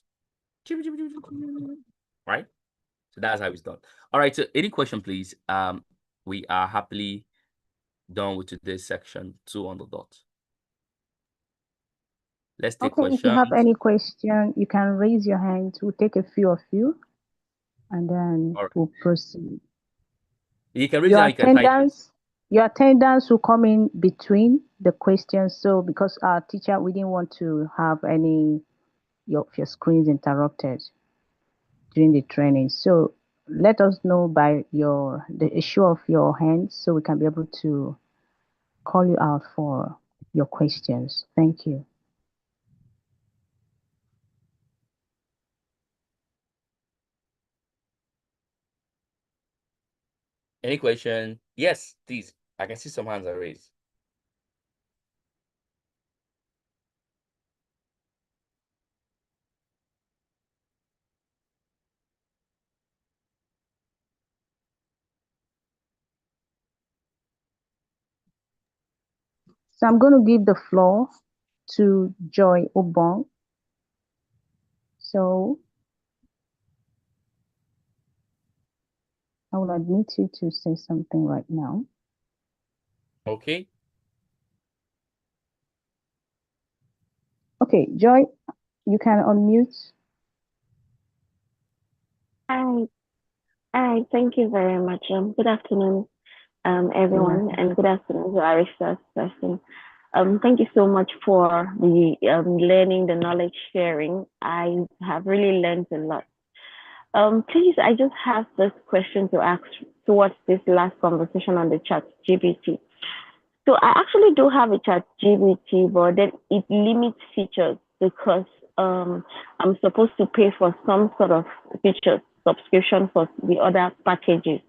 Right? So that's how it's done. All right, so any question, please? We are happily done with today's section 2 on the dot. Let's take Okay, questions. if you have any question, you can raise your hand. We'll take a few of you, and then we'll proceed. You can raise your hand, you can type. Your attendance will come in between the questions. So because our teacher, we didn't want to have any of your screens interrupted during the training. So let us know by the issue of your hand so we can be able to call you out for your questions. Thank you. Any question? Yes, please. I can see some hands are raised. So I'm going to give the floor to Joy Obong. So I will admit you to say something right now. Okay. Okay, Joy, you can unmute. Hi, thank you very much. Good afternoon, everyone, and good afternoon to Arista's person. Thank you so much for the learning, the knowledge sharing. I have really learned a lot. Please, I just have this question to ask towards this last conversation on the chat GPT. So I actually do have a chat GPT, but then it limits features because I'm supposed to pay for some sort of features subscription for the other packages.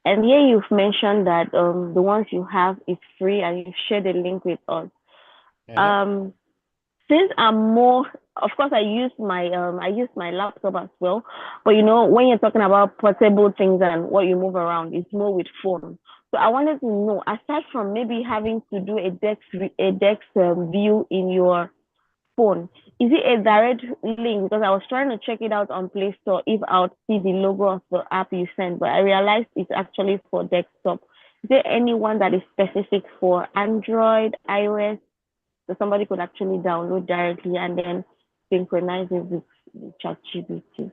And here you've mentioned that the ones you have is free and you've shared the link with us. Since I'm more, of course, I use my laptop as well. But when you're talking about portable things and what you move around, it's more with phone. So I wanted to know, aside from maybe having to do a desk view in your phone, is it a direct link? Because I was trying to check it out on Play Store if I would see the logo of the app you sent, but I realized it's actually for desktop. Is there any one that is specific for Android, iOS, so somebody could actually download directly and then synchronize it with ChatGPT?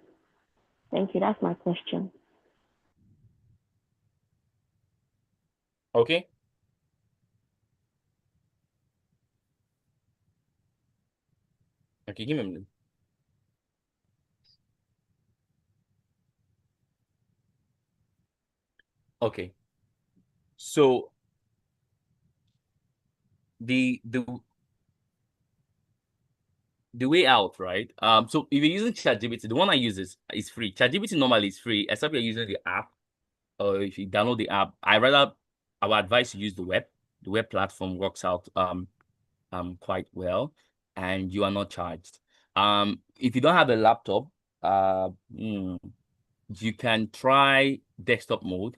Thank you. That's my question. Okay. Okay, give me a minute. Okay. So the the way out, right? So if you're using ChatGPT, the one I use is free. ChatGPT normally is free, except you're using the app, or if you download the app. I would advise you use the web. The web platform works out quite well, and you are not charged. If you don't have a laptop, you can try desktop mode,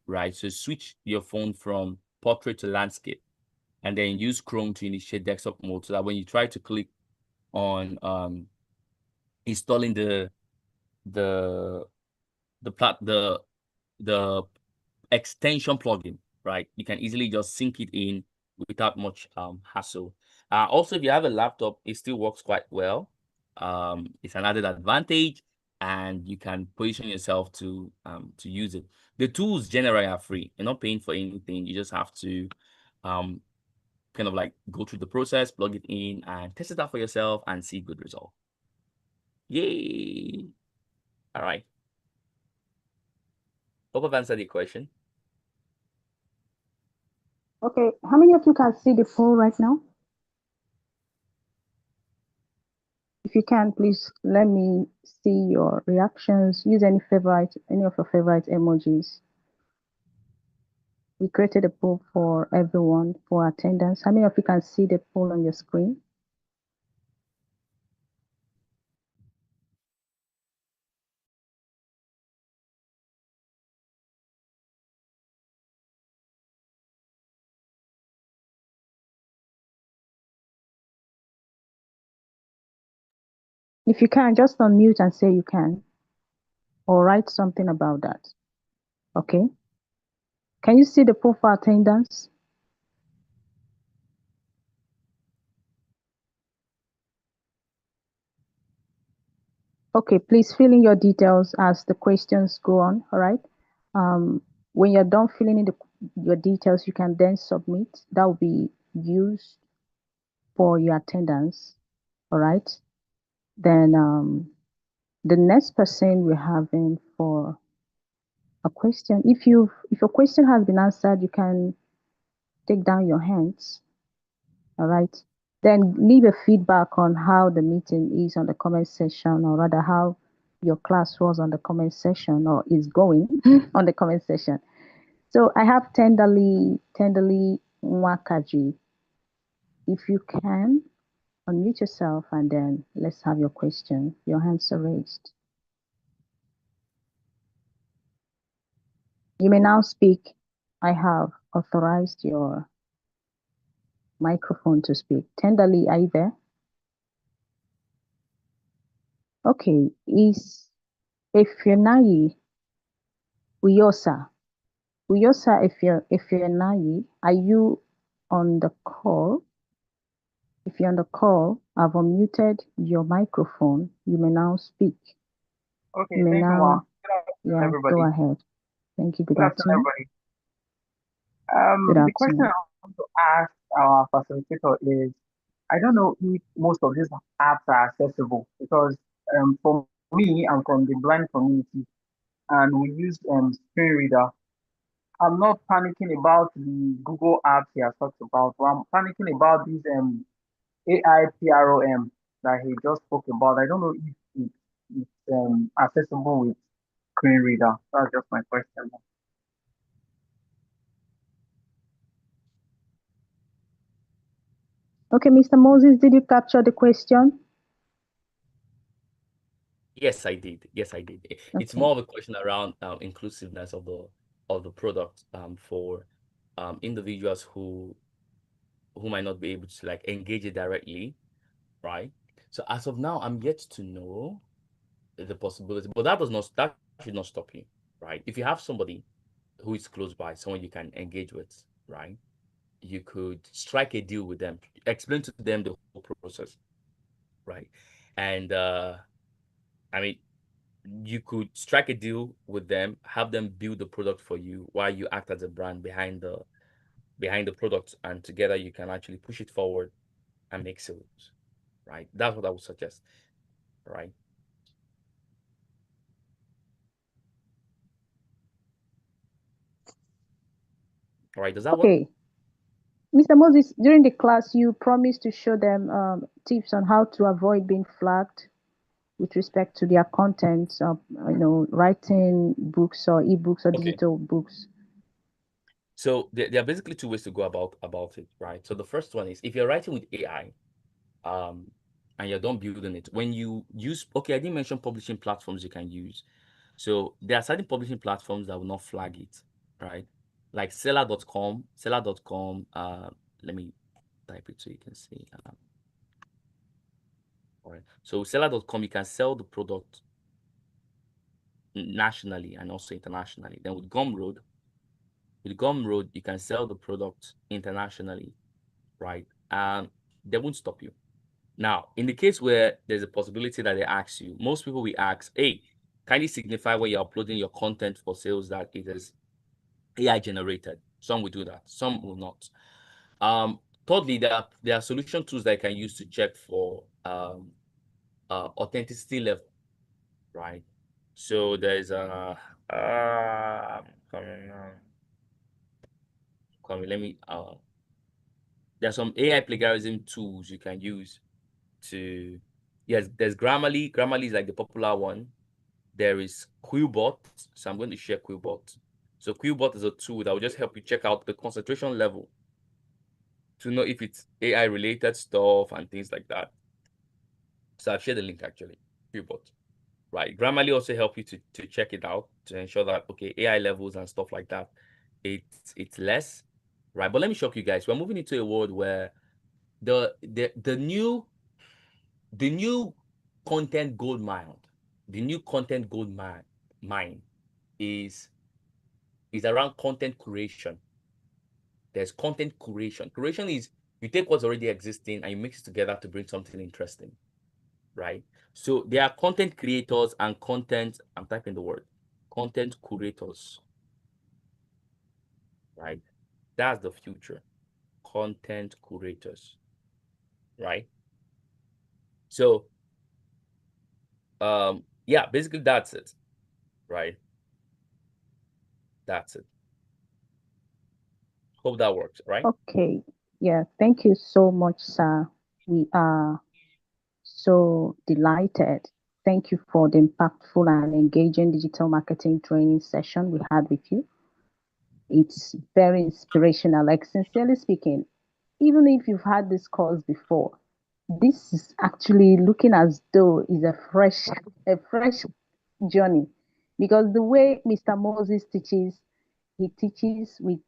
right? So switch your phone from portrait to landscape, and then use Chrome to initiate desktop mode, so that when you try to click on installing the plat the extension plugin, right, you can easily just sync it in without much hassle. Also, if you have a laptop, it still works quite well. It's an added advantage, and you can position yourself to use it. The tools generally are free. You're not paying for anything. You just have to kind of like go through the process, plug it in, and test it out for yourself and see good result. Yay! All right. Hope I've answered your question. Okay, how many of you can see the poll right now? If you can, please let me see your reactions. Use any of your favorite emojis. We created a poll for everyone for attendance. How many of you can see the poll on your screen? If you can, just unmute and say you can, or write something about that. Okay. Can you see the poll for attendance? Okay, please fill in your details as the questions go on, all right? When you're done filling in your details, you can then submit. That will be used for your attendance, all right? Then the next person we're having for a question, if your question has been answered, you can take down your hands, all right? Then leave a feedback on how the meeting is on the comment section, or rather how your class was on the comment section, or is going on the comment section. So I have Tenderly Nwakaji. If you can, unmute yourself and then let's have your question. Your hands are raised. You may now speak. I have authorized your microphone to speak. Tenderly, are you there? Okay, is Ifeanayi Uyosa. Uyosa, Ifeanayi, are you on the call? If you're on the call, I've unmuted your microphone. You may now speak. Okay, You may thank you, Ma. now, Good afternoon, yeah, everybody. go ahead. Thank you. Good Good afternoon, afternoon. everybody. Good The question afternoon. I want to ask our facilitator is, I don't know if most of these apps are accessible because for me, I'm from the blind community and we use screen reader. I'm not panicking about the Google apps he has talked about, but I'm panicking about these AI PROM that he just spoke about. I don't know if it's accessible with screen reader. That's just my question. Okay, Mr. Moses, did you capture the question? Yes, I did. Yes, I did. It's Okay. more of a question around inclusiveness of the product for individuals who might not be able to like engage it directly, right? So as of now, I'm yet to know the possibility, but that should not stop you, right? If you have somebody who is close by, someone you can engage with, right? You could strike a deal with them, explain to them the whole process, right? And I mean, you could strike a deal with them, have them build the product for you while you act as a brand behind the product, and together you can actually push it forward and make sales, right? That's what I would suggest, right? All right, does that work? Okay. Mr. Moses, during the class, you promised to show them tips on how to avoid being flagged with respect to their contents of, writing books or ebooks or Okay. digital books. So there are basically two ways to go about it, right? So the first one is if you're writing with AI, and you're done building it, when you use, okay, I didn't mention publishing platforms you can use. So there are certain publishing platforms that will not flag it, right? Like seller.com, let me type it so you can see. All right. So seller.com, you can sell the product nationally and also internationally. Then with Gumroad, you can sell the product internationally, right? And they won't stop you. Now, in the case where there's a possibility that they ask you, most people will ask, hey, kindly signify when you're uploading your content for sales that it is AI generated. Some will do that, some will not. Thirdly, there are solution tools that you can use to check for authenticity level, right? So there's let me there's some AI plagiarism tools you can use to, yes, there's Grammarly. Grammarly is like the popular one. There is Quillbot. So I'm going to share Quillbot. So Quillbot is a tool that will just help you check out the concentration level to know if it's AI related stuff and things like that. So I've shared the link actually, Quillbot. Right. Grammarly also help you to check it out to ensure that, okay, AI levels and stuff like that, it's less, right? But let me shock you guys. We're moving into a world where the new content gold mine, mine is around content curation. There's content curation. Curation is you take what's already existing and you mix it together to bring something interesting, right? So there are content creators and content, I'm typing the word, content curators, right? That's the future. Content curators, right? So yeah, basically that's it, right? That's it. Hope that works, right? Okay. Yeah. Thank you so much, sir. We are so delighted. Thank you for the impactful and engaging digital marketing training session we had with you. It's very inspirational. Like, sincerely speaking, even if you've had this course before, this is actually looking as though is a fresh journey, because the way Mr. Moses teaches, he teaches with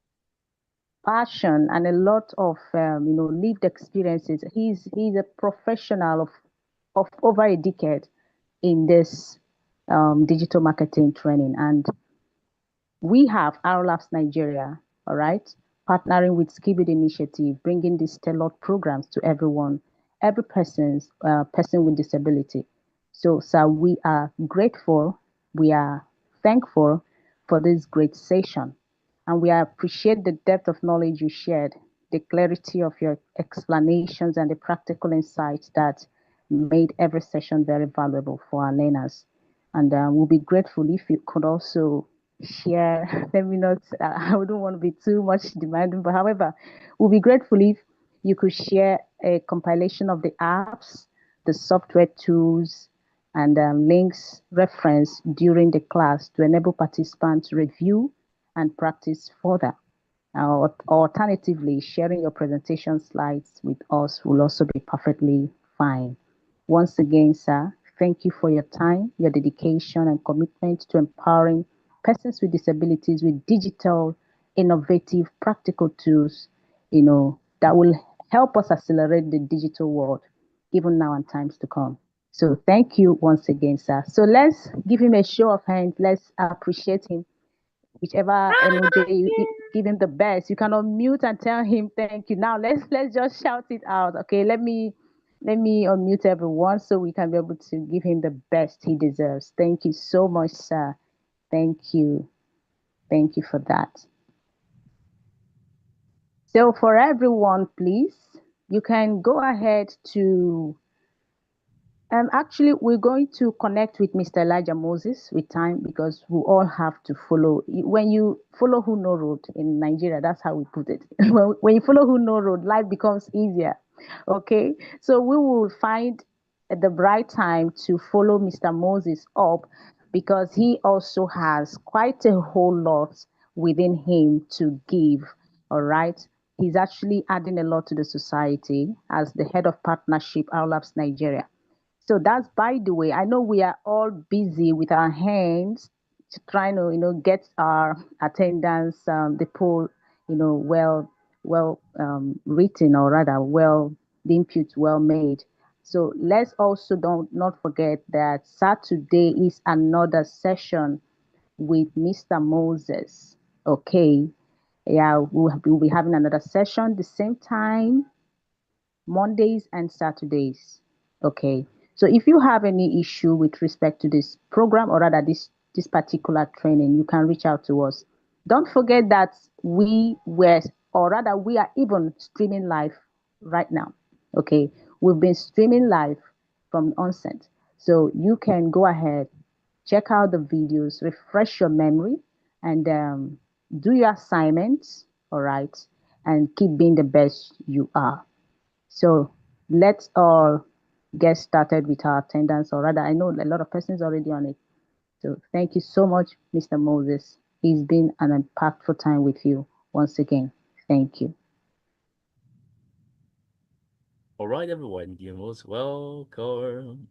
passion and a lot of lived experiences. He's a professional of over a decade in this digital marketing training, and we have RLabs Nigeria, all right, partnering with Skibid Initiative, bringing these tailored programs to everyone, every person with disability. So, sir, we are grateful, we are thankful for this great session, and we appreciate the depth of knowledge you shared, the clarity of your explanations, and the practical insights that made every session very valuable for our learners. And we'll be grateful if you could also share. Let me not, I wouldn't want to be too much demanding, but however, we'll be grateful if you could share a compilation of the apps, the software tools, and links referenced during the class to enable participants to review and practice further. Alternatively, sharing your presentation slides with us will also be perfectly fine. Once again, sir, thank you for your time, your dedication, and commitment to empowering persons with disabilities with digital, innovative, practical tools, that will help us accelerate the digital world, even now and times to come. So thank you once again, sir. So let's give him a show of hands. Let's appreciate him. Whichever emoji you give him the best. You can unmute and tell him thank you. Now let's just shout it out. Okay, let me unmute everyone so we can be able to give him the best he deserves. Thank you so much, sir. Thank you. Thank you for that. So for everyone, please, you can go ahead to Actually, we're going to connect with Mr. Elijah Moses with time because we all have to follow. When you follow Who Know Road in Nigeria, that's how we put it. When you follow Who Know Road, life becomes easier. Okay, so we will find the right time to follow Mr. Moses up because he also has quite a whole lot within him to give. All right. He's actually adding a lot to the society as the head of partnership, Our Labs Nigeria. So that's by the way. I know we are all busy with our hands trying to, get our attendance, the poll, well written or rather the inputs well made. So let's also don't not forget that Saturday is another session with Mr. Moses. Okay. Yeah, we'll be having another session the same time, Mondays and Saturdays. Okay. So if you have any issue with respect to this program or rather this particular training, you can reach out to us. Don't forget that we are even streaming live right now. Okay. We've been streaming live from onset. So you can go ahead, check out the videos, refresh your memory, and do your assignments. All right. And keep being the best you are. So let's all get started with our attendance, or rather, I know a lot of persons already on it. So thank you so much, Mr. Moses. It's been an impactful time with you once again. Thank you. All right, everyone, you're most welcome.